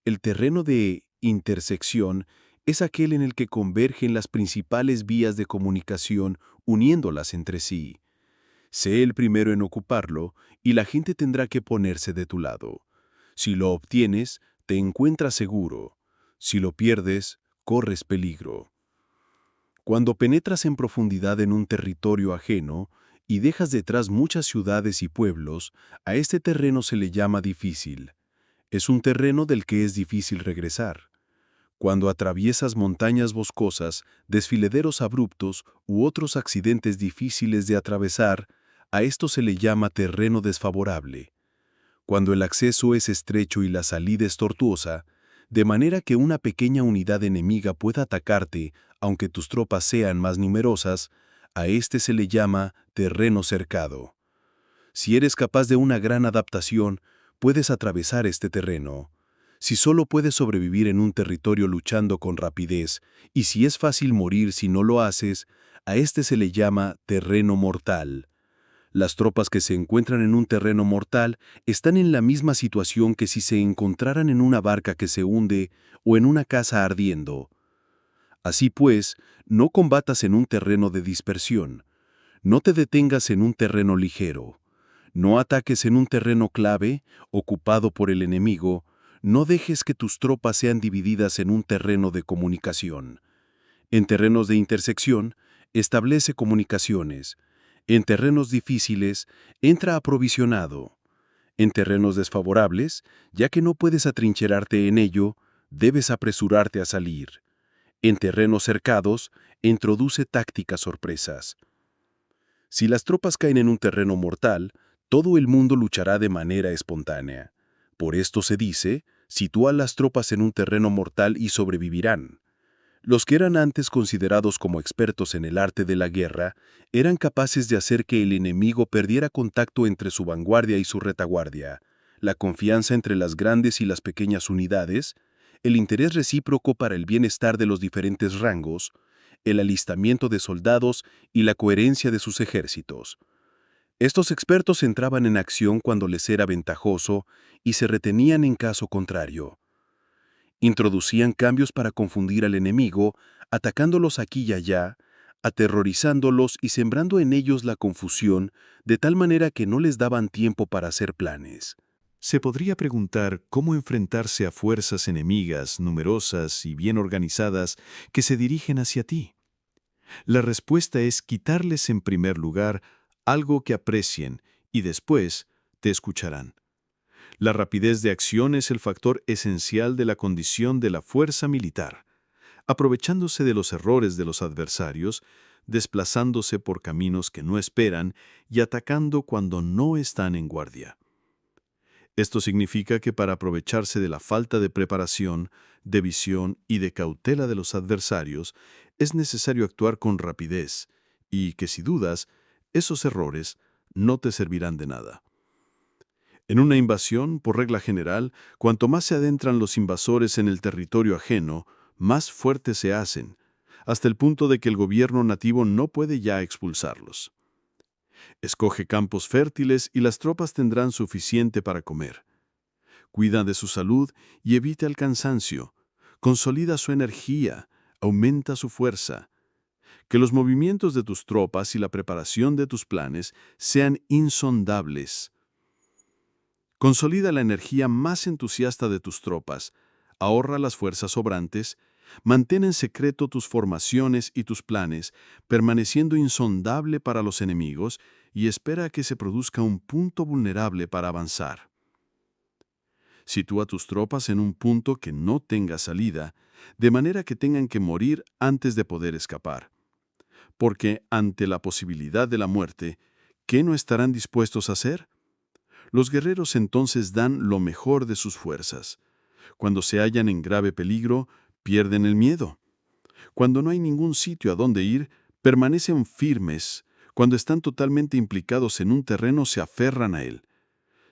El terreno de intersección es aquel en el que convergen las principales vías de comunicación uniéndolas entre sí. Sé el primero en ocuparlo y la gente tendrá que ponerse de tu lado. Si lo obtienes, te encuentras seguro. Si lo pierdes, corres peligro. Cuando penetras en profundidad en un territorio ajeno y dejas detrás muchas ciudades y pueblos, a este terreno se le llama difícil. Es un terreno del que es difícil regresar. Cuando atraviesas montañas boscosas, desfiladeros abruptos u otros accidentes difíciles de atravesar, a esto se le llama terreno desfavorable. Cuando el acceso es estrecho y la salida es tortuosa, de manera que una pequeña unidad enemiga pueda atacarte, aunque tus tropas sean más numerosas, a este se le llama terreno cercado. Si eres capaz de una gran adaptación, puedes atravesar este terreno. Si solo puedes sobrevivir en un territorio luchando con rapidez, y si es fácil morir si no lo haces, a este se le llama terreno mortal. Las tropas que se encuentran en un terreno mortal están en la misma situación que si se encontraran en una barca que se hunde o en una casa ardiendo. Así pues, no combatas en un terreno de dispersión. No te detengas en un terreno ligero. No ataques en un terreno clave, ocupado por el enemigo. No dejes que tus tropas sean divididas en un terreno de comunicación. En terrenos de intersección, establece comunicaciones. En terrenos difíciles, entra aprovisionado. En terrenos desfavorables, ya que no puedes atrincherarte en ello, debes apresurarte a salir. En terrenos cercados, introduce tácticas sorpresas. Si las tropas caen en un terreno mortal, todo el mundo luchará de manera espontánea. Por esto se dice, sitúa las tropas en un terreno mortal y sobrevivirán. Los que eran antes considerados como expertos en el arte de la guerra eran capaces de hacer que el enemigo perdiera contacto entre su vanguardia y su retaguardia, la confianza entre las grandes y las pequeñas unidades, el interés recíproco para el bienestar de los diferentes rangos, el alistamiento de soldados y la coherencia de sus ejércitos. Estos expertos entraban en acción cuando les era ventajoso y se retenían en caso contrario. Introducían cambios para confundir al enemigo, atacándolos aquí y allá, aterrorizándolos y sembrando en ellos la confusión, de tal manera que no les daban tiempo para hacer planes. Se podría preguntar cómo enfrentarse a fuerzas enemigas numerosas y bien organizadas que se dirigen hacia ti. La respuesta es quitarles en primer lugar algo que aprecien y después te escucharán. La rapidez de acción es el factor esencial de la condición de la fuerza militar, aprovechándose de los errores de los adversarios, desplazándose por caminos que no esperan y atacando cuando no están en guardia. Esto significa que para aprovecharse de la falta de preparación, de visión y de cautela de los adversarios, es necesario actuar con rapidez y que si dudas, esos errores no te servirán de nada. En una invasión, por regla general, cuanto más se adentran los invasores en el territorio ajeno, más fuertes se hacen, hasta el punto de que el gobierno nativo no puede ya expulsarlos. Escoge campos fértiles y las tropas tendrán suficiente para comer. Cuida de su salud y evita el cansancio. Consolida su energía, aumenta su fuerza. Que los movimientos de tus tropas y la preparación de tus planes sean insondables. Consolida la energía más entusiasta de tus tropas, ahorra las fuerzas sobrantes, mantén en secreto tus formaciones y tus planes, permaneciendo insondable para los enemigos, y espera a que se produzca un punto vulnerable para avanzar. Sitúa tus tropas en un punto que no tenga salida, de manera que tengan que morir antes de poder escapar. Porque ante la posibilidad de la muerte, ¿qué no estarán dispuestos a hacer? Los guerreros entonces dan lo mejor de sus fuerzas. Cuando se hallan en grave peligro, pierden el miedo. Cuando no hay ningún sitio a donde ir, permanecen firmes. Cuando están totalmente implicados en un terreno, se aferran a él.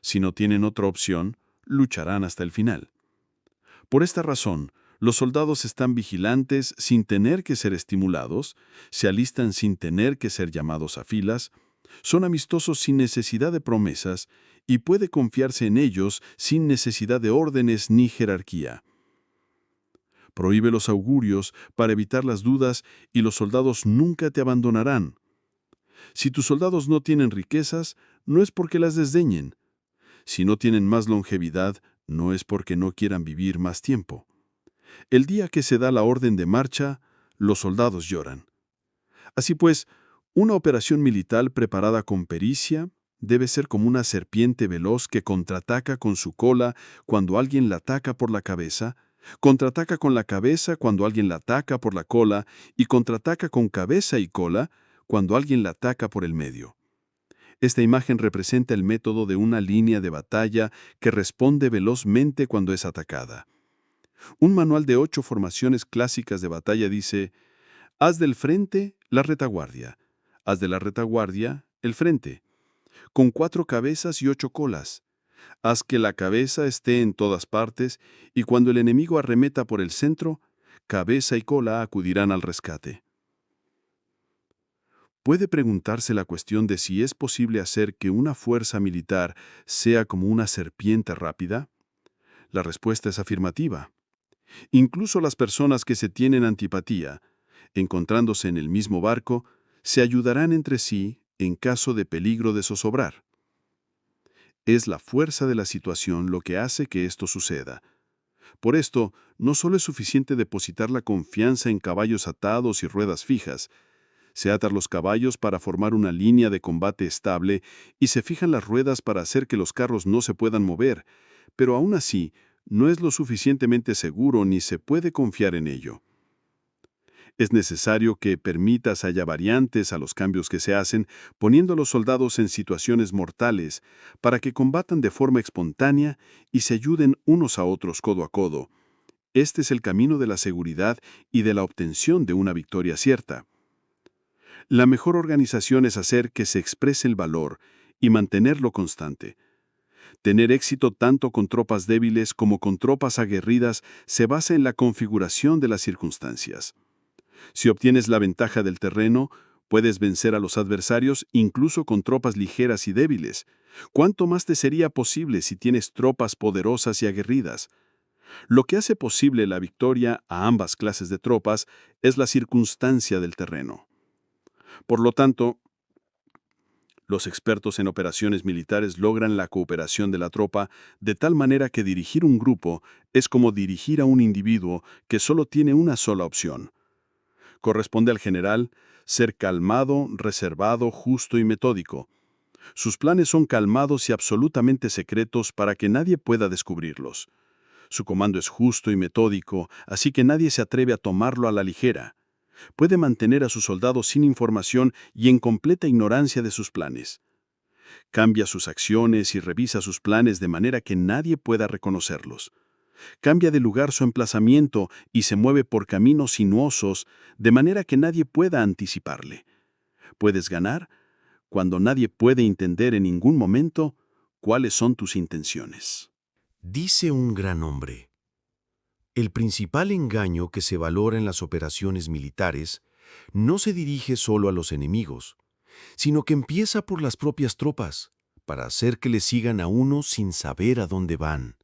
Si no tienen otra opción, lucharán hasta el final. Por esta razón, los soldados están vigilantes sin tener que ser estimulados, se alistan sin tener que ser llamados a filas, son amistosos sin necesidad de promesas y puede confiarse en ellos sin necesidad de órdenes ni jerarquía. Prohíbe los augurios para evitar las dudas y los soldados nunca te abandonarán. Si tus soldados no tienen riquezas, no es porque las desdeñen. Si no tienen más longevidad, no es porque no quieran vivir más tiempo. El día que se da la orden de marcha, los soldados lloran. Así pues, una operación militar preparada con pericia debe ser como una serpiente veloz que contraataca con su cola cuando alguien la ataca por la cabeza, contraataca con la cabeza cuando alguien la ataca por la cola y contraataca con cabeza y cola cuando alguien la ataca por el medio. Esta imagen representa el método de una línea de batalla que responde velozmente cuando es atacada. Un manual de 8 formaciones clásicas de batalla dice: haz del frente la retaguardia, haz de la retaguardia el frente, con 4 cabezas y 8 colas. Haz que la cabeza esté en todas partes y cuando el enemigo arremeta por el centro, cabeza y cola acudirán al rescate. Puede preguntarse la cuestión de si es posible hacer que una fuerza militar sea como una serpiente rápida. La respuesta es afirmativa. Incluso las personas que se tienen antipatía, encontrándose en el mismo barco, se ayudarán entre sí en caso de peligro de zozobrar. Es la fuerza de la situación lo que hace que esto suceda. Por esto, no solo es suficiente depositar la confianza en caballos atados y ruedas fijas. Se atan los caballos para formar una línea de combate estable y se fijan las ruedas para hacer que los carros no se puedan mover, pero aún así, no es lo suficientemente seguro ni se puede confiar en ello. Es necesario que permitas haya variantes a los cambios que se hacen, poniendo a los soldados en situaciones mortales, para que combatan de forma espontánea y se ayuden unos a otros codo a codo. Este es el camino de la seguridad y de la obtención de una victoria cierta. La mejor organización es hacer que se exprese el valor y mantenerlo constante. Tener éxito tanto con tropas débiles como con tropas aguerridas se basa en la configuración de las circunstancias. Si obtienes la ventaja del terreno, puedes vencer a los adversarios incluso con tropas ligeras y débiles. ¿Cuánto más te sería posible si tienes tropas poderosas y aguerridas? Lo que hace posible la victoria a ambas clases de tropas es la circunstancia del terreno. Por lo tanto, los expertos en operaciones militares logran la cooperación de la tropa de tal manera que dirigir un grupo es como dirigir a un individuo que solo tiene una sola opción. Corresponde al general ser calmado, reservado, justo y metódico. Sus planes son calmados y absolutamente secretos para que nadie pueda descubrirlos. Su comando es justo y metódico, así que nadie se atreve a tomarlo a la ligera. Puede mantener a sus soldados sin información y en completa ignorancia de sus planes. Cambia sus acciones y revisa sus planes de manera que nadie pueda reconocerlos. Cambia de lugar su emplazamiento y se mueve por caminos sinuosos, de manera que nadie pueda anticiparle. Puedes ganar cuando nadie puede entender en ningún momento cuáles son tus intenciones. Dice un gran hombre: el principal engaño que se valora en las operaciones militares no se dirige solo a los enemigos, sino que empieza por las propias tropas, para hacer que le sigan a uno sin saber a dónde van.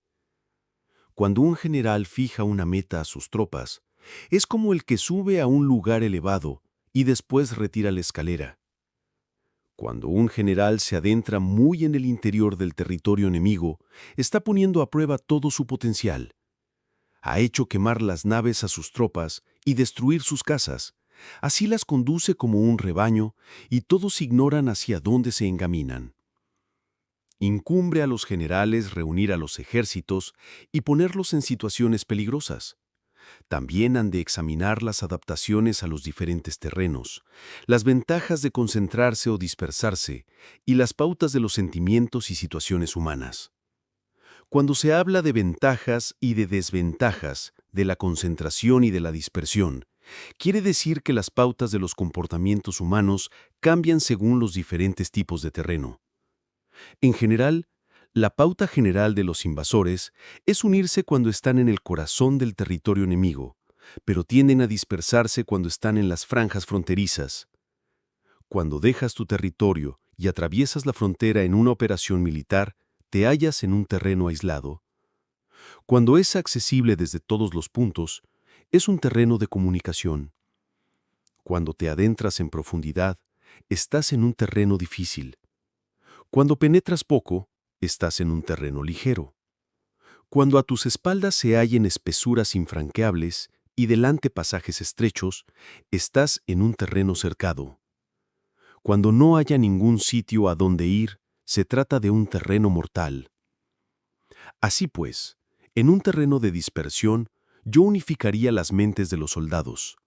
Cuando un general fija una meta a sus tropas, es como el que sube a un lugar elevado y después retira la escalera. Cuando un general se adentra muy en el interior del territorio enemigo, está poniendo a prueba todo su potencial. Ha hecho quemar las naves a sus tropas y destruir sus casas. Así las conduce como un rebaño y todos ignoran hacia dónde se encaminan. Incumbe a los generales reunir a los ejércitos y ponerlos en situaciones peligrosas. También han de examinar las adaptaciones a los diferentes terrenos, las ventajas de concentrarse o dispersarse y las pautas de los sentimientos y situaciones humanas. Cuando se habla de ventajas y de desventajas, de la concentración y de la dispersión, quiere decir que las pautas de los comportamientos humanos cambian según los diferentes tipos de terreno. En general, la pauta general de los invasores es unirse cuando están en el corazón del territorio enemigo, pero tienden a dispersarse cuando están en las franjas fronterizas. Cuando dejas tu territorio y atraviesas la frontera en una operación militar, te hallas en un terreno aislado. Cuando es accesible desde todos los puntos, es un terreno de comunicación. Cuando te adentras en profundidad, estás en un terreno difícil. Cuando penetras poco, estás en un terreno ligero. Cuando a tus espaldas se hallen espesuras infranqueables y delante pasajes estrechos, estás en un terreno cercado. Cuando no haya ningún sitio a donde ir, se trata de un terreno mortal. Así pues, en un terreno de dispersión, yo unificaría las mentes de los soldados.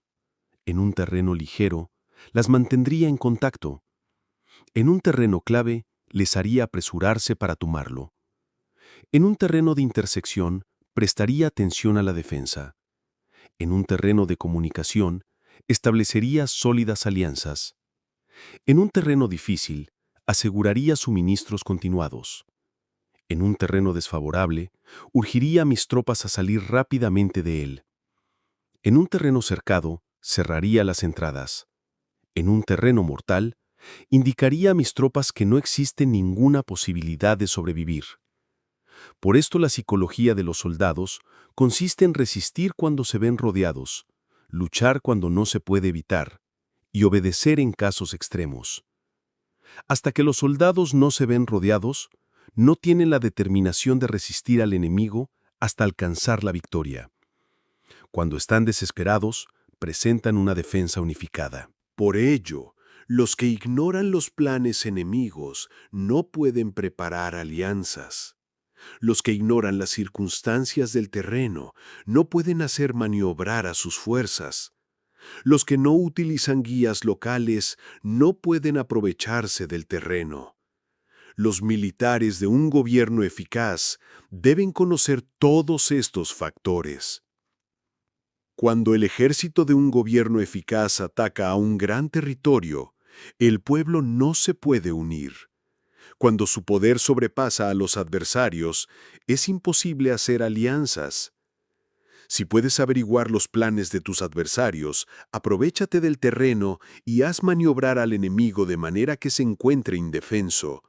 En un terreno ligero, las mantendría en contacto. En un terreno clave, les haría apresurarse para tomarlo. En un terreno de intersección, prestaría atención a la defensa. En un terreno de comunicación, establecería sólidas alianzas. En un terreno difícil, aseguraría suministros continuados. En un terreno desfavorable, urgiría a mis tropas a salir rápidamente de él. En un terreno cercado, cerraría las entradas. En un terreno mortal, indicaría a mis tropas que no existe ninguna posibilidad de sobrevivir. Por esto la psicología de los soldados consiste en resistir cuando se ven rodeados, luchar cuando no se puede evitar y obedecer en casos extremos. Hasta que los soldados no se ven rodeados, no tienen la determinación de resistir al enemigo hasta alcanzar la victoria. Cuando están desesperados, presentan una defensa unificada. Por ello, los que ignoran los planes enemigos no pueden preparar alianzas. Los que ignoran las circunstancias del terreno no pueden hacer maniobrar a sus fuerzas. Los que no utilizan guías locales no pueden aprovecharse del terreno. Los militares de un gobierno eficaz deben conocer todos estos factores. Cuando el ejército de un gobierno eficaz ataca a un gran territorio, el pueblo no se puede unir. Cuando su poder sobrepasa a los adversarios, es imposible hacer alianzas. Si puedes averiguar los planes de tus adversarios, aprovéchate del terreno y haz maniobrar al enemigo de manera que se encuentre indefenso.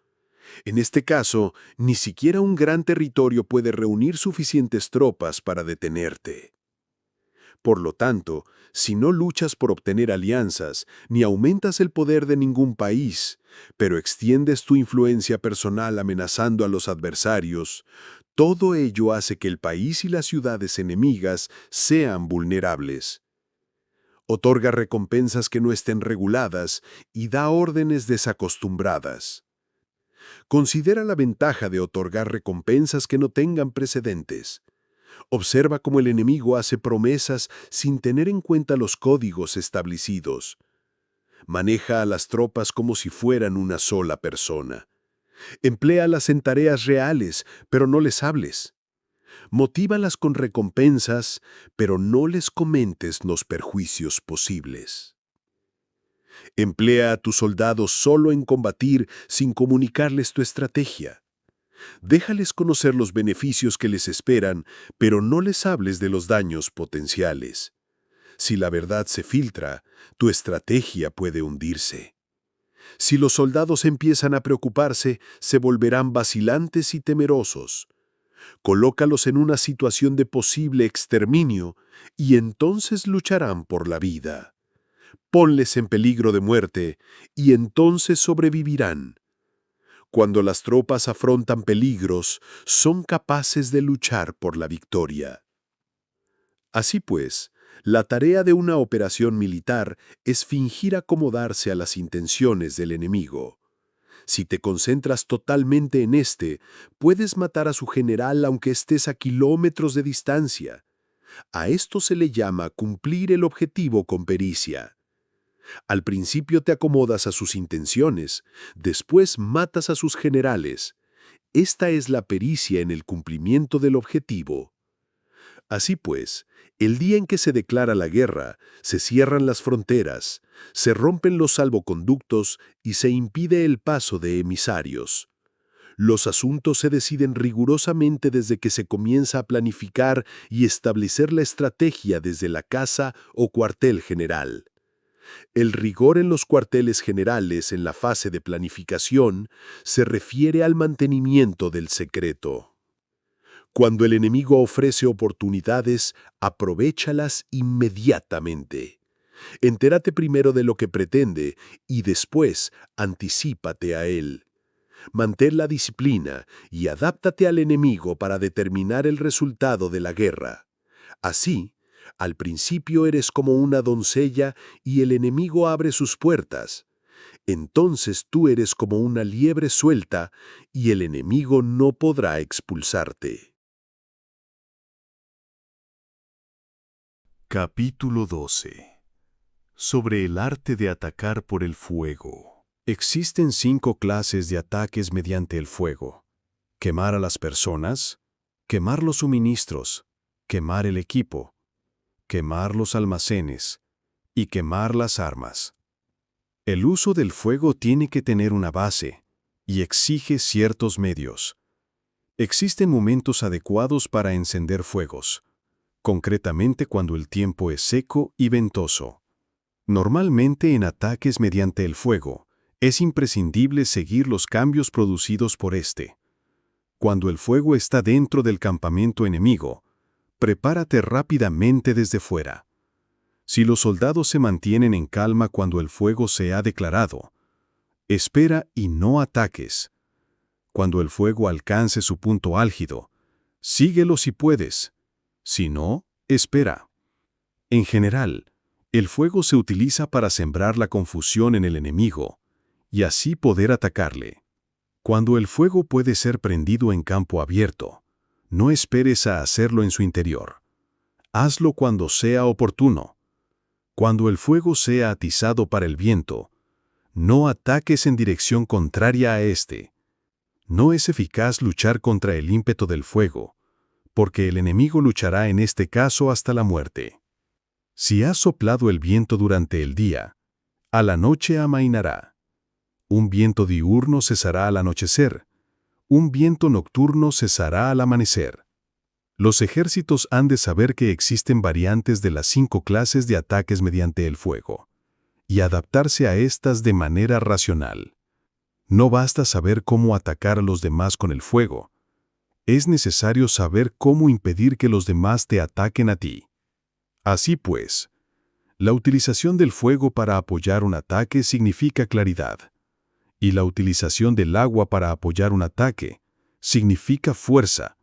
En este caso, ni siquiera un gran territorio puede reunir suficientes tropas para detenerte. Por lo tanto, si no luchas por obtener alianzas, ni aumentas el poder de ningún país, pero extiendes tu influencia personal amenazando a los adversarios, todo ello hace que el país y las ciudades enemigas sean vulnerables. Otorga recompensas que no estén reguladas y da órdenes desacostumbradas. Considera la ventaja de otorgar recompensas que no tengan precedentes. Observa cómo el enemigo hace promesas sin tener en cuenta los códigos establecidos. Maneja a las tropas como si fueran una sola persona. Empléalas en tareas reales, pero no les hables. Motívalas con recompensas, pero no les comentes los perjuicios posibles. Emplea a tus soldados solo en combatir sin comunicarles tu estrategia. Déjales conocer los beneficios que les esperan, pero no les hables de los daños potenciales. Si la verdad se filtra, tu estrategia puede hundirse. Si los soldados empiezan a preocuparse, se volverán vacilantes y temerosos. Colócalos en una situación de posible exterminio y entonces lucharán por la vida. Ponles en peligro de muerte y entonces sobrevivirán. Cuando las tropas afrontan peligros, son capaces de luchar por la victoria. Así pues, la tarea de una operación militar es fingir acomodarse a las intenciones del enemigo. Si te concentras totalmente en este, puedes matar a su general aunque estés a kilómetros de distancia. A esto se le llama cumplir el objetivo con pericia. Al principio te acomodas a sus intenciones, después matas a sus generales. Esta es la pericia en el cumplimiento del objetivo. Así pues, el día en que se declara la guerra, se cierran las fronteras, se rompen los salvoconductos y se impide el paso de emisarios. Los asuntos se deciden rigurosamente desde que se comienza a planificar y establecer la estrategia desde la casa o cuartel general. El rigor en los cuarteles generales en la fase de planificación se refiere al mantenimiento del secreto. Cuando el enemigo ofrece oportunidades, aprovéchalas inmediatamente. Entérate primero de lo que pretende y después anticípate a él. Mantén la disciplina y adáptate al enemigo para determinar el resultado de la guerra. Así, al principio eres como una doncella y el enemigo abre sus puertas. Entonces tú eres como una liebre suelta y el enemigo no podrá expulsarte. Capítulo 12. Sobre el arte de atacar por el fuego. Existen 5 clases de ataques mediante el fuego: quemar a las personas, quemar los suministros, quemar el equipo, quemar los almacenes y quemar las armas. El uso del fuego tiene que tener una base y exige ciertos medios. Existen momentos adecuados para encender fuegos, concretamente cuando el tiempo es seco y ventoso. Normalmente en ataques mediante el fuego, es imprescindible seguir los cambios producidos por este. Cuando el fuego está dentro del campamento enemigo, prepárate rápidamente desde fuera. Si los soldados se mantienen en calma cuando el fuego se ha declarado, espera y no ataques. Cuando el fuego alcance su punto álgido, síguelo si puedes. Si no, espera. En general, el fuego se utiliza para sembrar la confusión en el enemigo y así poder atacarle. Cuando el fuego puede ser prendido en campo abierto, no esperes a hacerlo en su interior. Hazlo cuando sea oportuno. Cuando el fuego sea atizado para el viento, no ataques en dirección contraria a este. No es eficaz luchar contra el ímpetu del fuego, porque el enemigo luchará en este caso hasta la muerte. Si has soplado el viento durante el día, a la noche amainará. Un viento diurno cesará al anochecer. Un viento nocturno cesará al amanecer. Los ejércitos han de saber que existen variantes de las 5 clases de ataques mediante el fuego, y adaptarse a estas de manera racional. No basta saber cómo atacar a los demás con el fuego. Es necesario saber cómo impedir que los demás te ataquen a ti. Así pues, la utilización del fuego para apoyar un ataque significa claridad, y la utilización del agua para apoyar un ataque significa fuerza.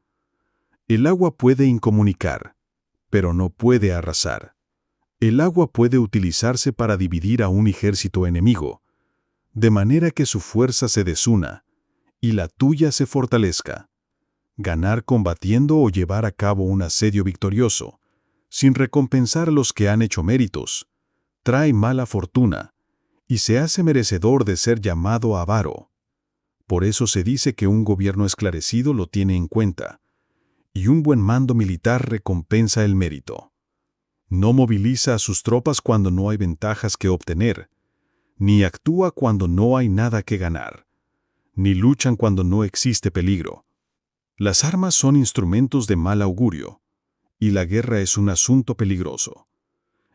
El agua puede incomunicar, pero no puede arrasar. El agua puede utilizarse para dividir a un ejército enemigo, de manera que su fuerza se desuna y la tuya se fortalezca. Ganar combatiendo o llevar a cabo un asedio victorioso, sin recompensar a los que han hecho méritos, trae mala fortuna y se hace merecedor de ser llamado avaro. Por eso se dice que un gobierno esclarecido lo tiene en cuenta, y un buen mando militar recompensa el mérito. No moviliza a sus tropas cuando no hay ventajas que obtener, ni actúa cuando no hay nada que ganar, ni luchan cuando no existe peligro. Las armas son instrumentos de mal augurio, y la guerra es un asunto peligroso.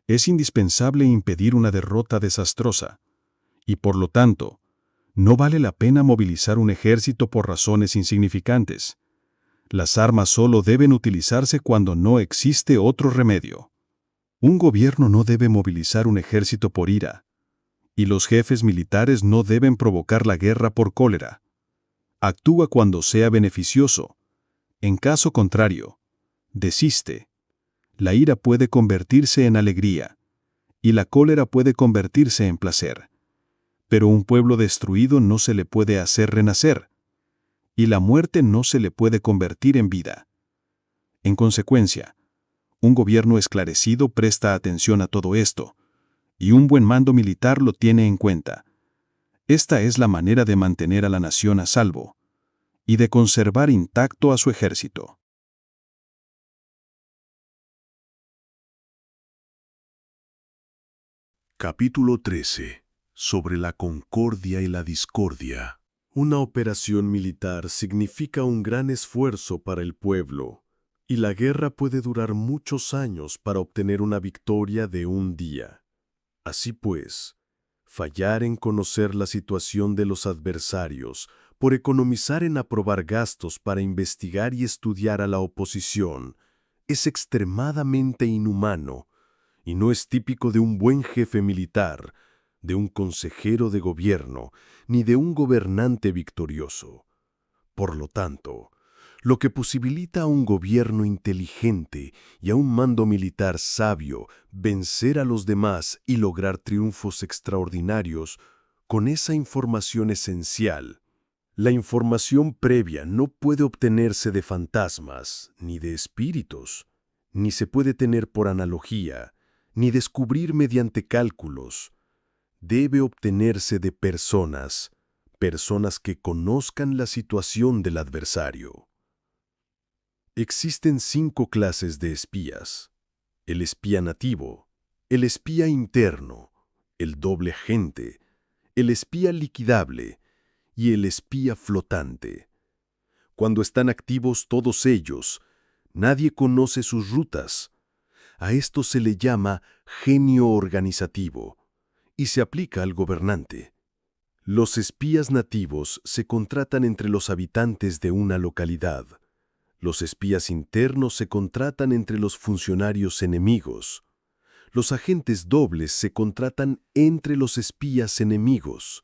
Es indispensable impedir una derrota desastrosa, y por lo tanto, no vale la pena movilizar un ejército por razones insignificantes. Las armas solo deben utilizarse cuando no existe otro remedio. Un gobierno no debe movilizar un ejército por ira, y los jefes militares no deben provocar la guerra por cólera. Actúa cuando sea beneficioso. En caso contrario, desiste. La ira puede convertirse en alegría, y la cólera puede convertirse en placer. Pero un pueblo destruido no se le puede hacer renacer, y la muerte no se le puede convertir en vida. En consecuencia, un gobierno esclarecido presta atención a todo esto, y un buen mando militar lo tiene en cuenta. Esta es la manera de mantener a la nación a salvo, y de conservar intacto a su ejército. Capítulo 13. Sobre la concordia y la discordia. Una operación militar significa un gran esfuerzo para el pueblo, y la guerra puede durar muchos años para obtener una victoria de un día. Así pues, fallar en conocer la situación de los adversarios por economizar en aprobar gastos para investigar y estudiar a la oposición es extremadamente inhumano y no es típico de un buen jefe militar, de un consejero de gobierno, ni de un gobernante victorioso. Por lo tanto, lo que posibilita a un gobierno inteligente y a un mando militar sabio vencer a los demás y lograr triunfos extraordinarios con esa información esencial. La información previa no puede obtenerse de fantasmas ni de espíritus, ni se puede tener por analogía, ni descubrir mediante cálculos. Debe obtenerse de personas que conozcan la situación del adversario. Existen 5 clases de espías: el espía nativo, el espía interno, el doble agente, el espía liquidable y el espía flotante. Cuando están activos todos ellos, nadie conoce sus rutas. A esto se le llama genio organizativo y se aplica al gobernante. Los espías nativos se contratan entre los habitantes de una localidad. Los espías internos se contratan entre los funcionarios enemigos. Los agentes dobles se contratan entre los espías enemigos.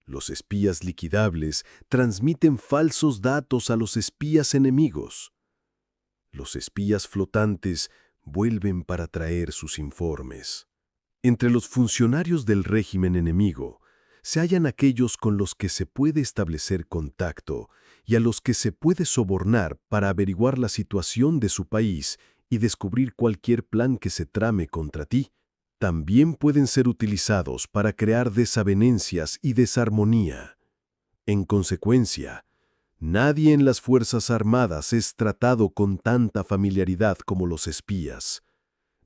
Los espías liquidables transmiten falsos datos a los espías enemigos. Los espías flotantes vuelven para traer sus informes. Entre los funcionarios del régimen enemigo se hallan aquellos con los que se puede establecer contacto y a los que se puede sobornar para averiguar la situación de su país y descubrir cualquier plan que se trame contra ti. También pueden ser utilizados para crear desavenencias y desarmonía. En consecuencia, nadie en las Fuerzas Armadas es tratado con tanta familiaridad como los espías.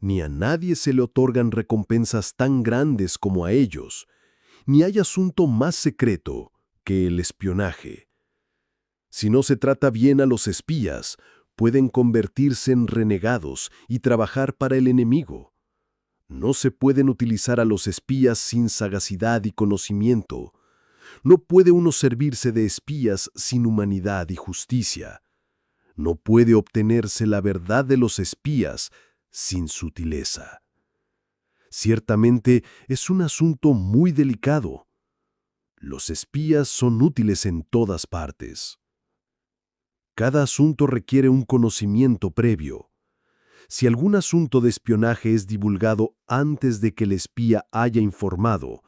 Ni a nadie se le otorgan recompensas tan grandes como a ellos, ni hay asunto más secreto que el espionaje. Si no se trata bien a los espías, pueden convertirse en renegados y trabajar para el enemigo. No se pueden utilizar a los espías sin sagacidad y conocimiento. No puede uno servirse de espías sin humanidad y justicia. No puede obtenerse la verdad de los espías sin sutileza. Ciertamente es un asunto muy delicado. Los espías son útiles en todas partes. Cada asunto requiere un conocimiento previo. Si algún asunto de espionaje es divulgado antes de que el espía haya informado,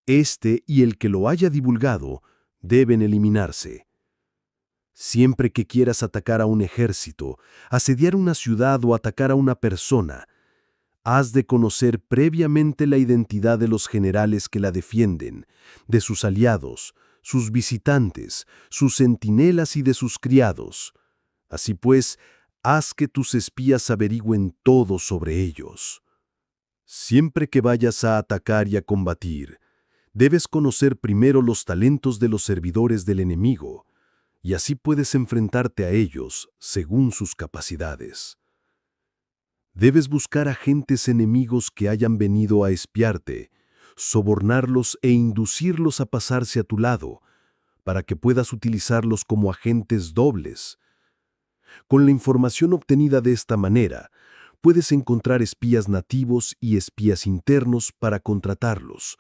éste y el que lo haya divulgado deben eliminarse. Siempre que quieras atacar a un ejército, asediar una ciudad o atacar a una persona, has de conocer previamente la identidad de los generales que la defienden, de sus aliados, sus visitantes, sus centinelas y de sus criados. Así pues, haz que tus espías averigüen todo sobre ellos. Siempre que vayas a atacar y a combatir, debes conocer primero los talentos de los servidores del enemigo, y así puedes enfrentarte a ellos según sus capacidades. Debes buscar agentes enemigos que hayan venido a espiarte, sobornarlos e inducirlos a pasarse a tu lado, para que puedas utilizarlos como agentes dobles. Con la información obtenida de esta manera, puedes encontrar espías nativos y espías internos para contratarlos.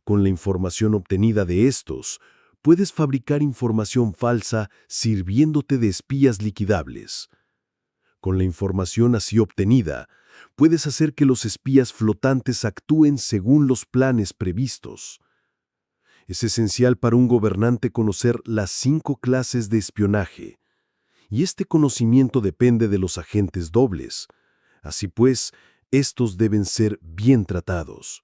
Con la información obtenida de estos, puedes fabricar información falsa sirviéndote de espías liquidables. Con la información así obtenida, puedes hacer que los espías flotantes actúen según los planes previstos. Es esencial para un gobernante conocer las 5 clases de espionaje, y este conocimiento depende de los agentes dobles. Así pues, estos deben ser bien tratados.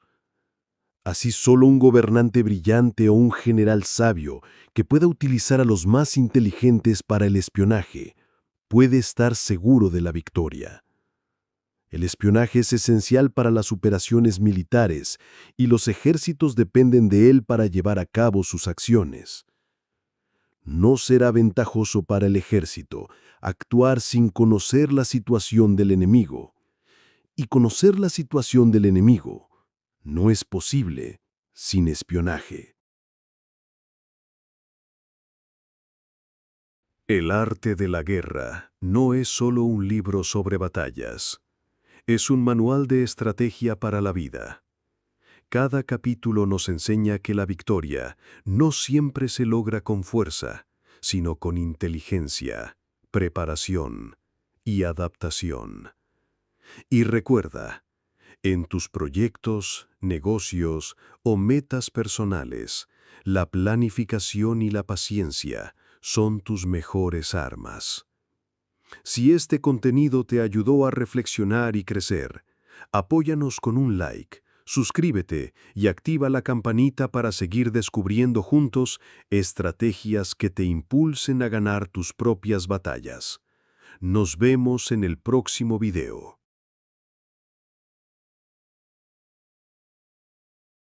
Así solo un gobernante brillante o un general sabio que pueda utilizar a los más inteligentes para el espionaje puede estar seguro de la victoria. El espionaje es esencial para las operaciones militares y los ejércitos dependen de él para llevar a cabo sus acciones. No será ventajoso para el ejército actuar sin conocer la situación del enemigo. Y conocer la situación del enemigo no es posible sin espionaje. El arte de la guerra no es solo un libro sobre batallas. Es un manual de estrategia para la vida. Cada capítulo nos enseña que la victoria no siempre se logra con fuerza, sino con inteligencia, preparación y adaptación. Y recuerda, en tus proyectos, negocios o metas personales, la planificación y la paciencia son tus mejores armas. Si este contenido te ayudó a reflexionar y crecer, apóyanos con un like, suscríbete y activa la campanita para seguir descubriendo juntos estrategias que te impulsen a ganar tus propias batallas. Nos vemos en el próximo video.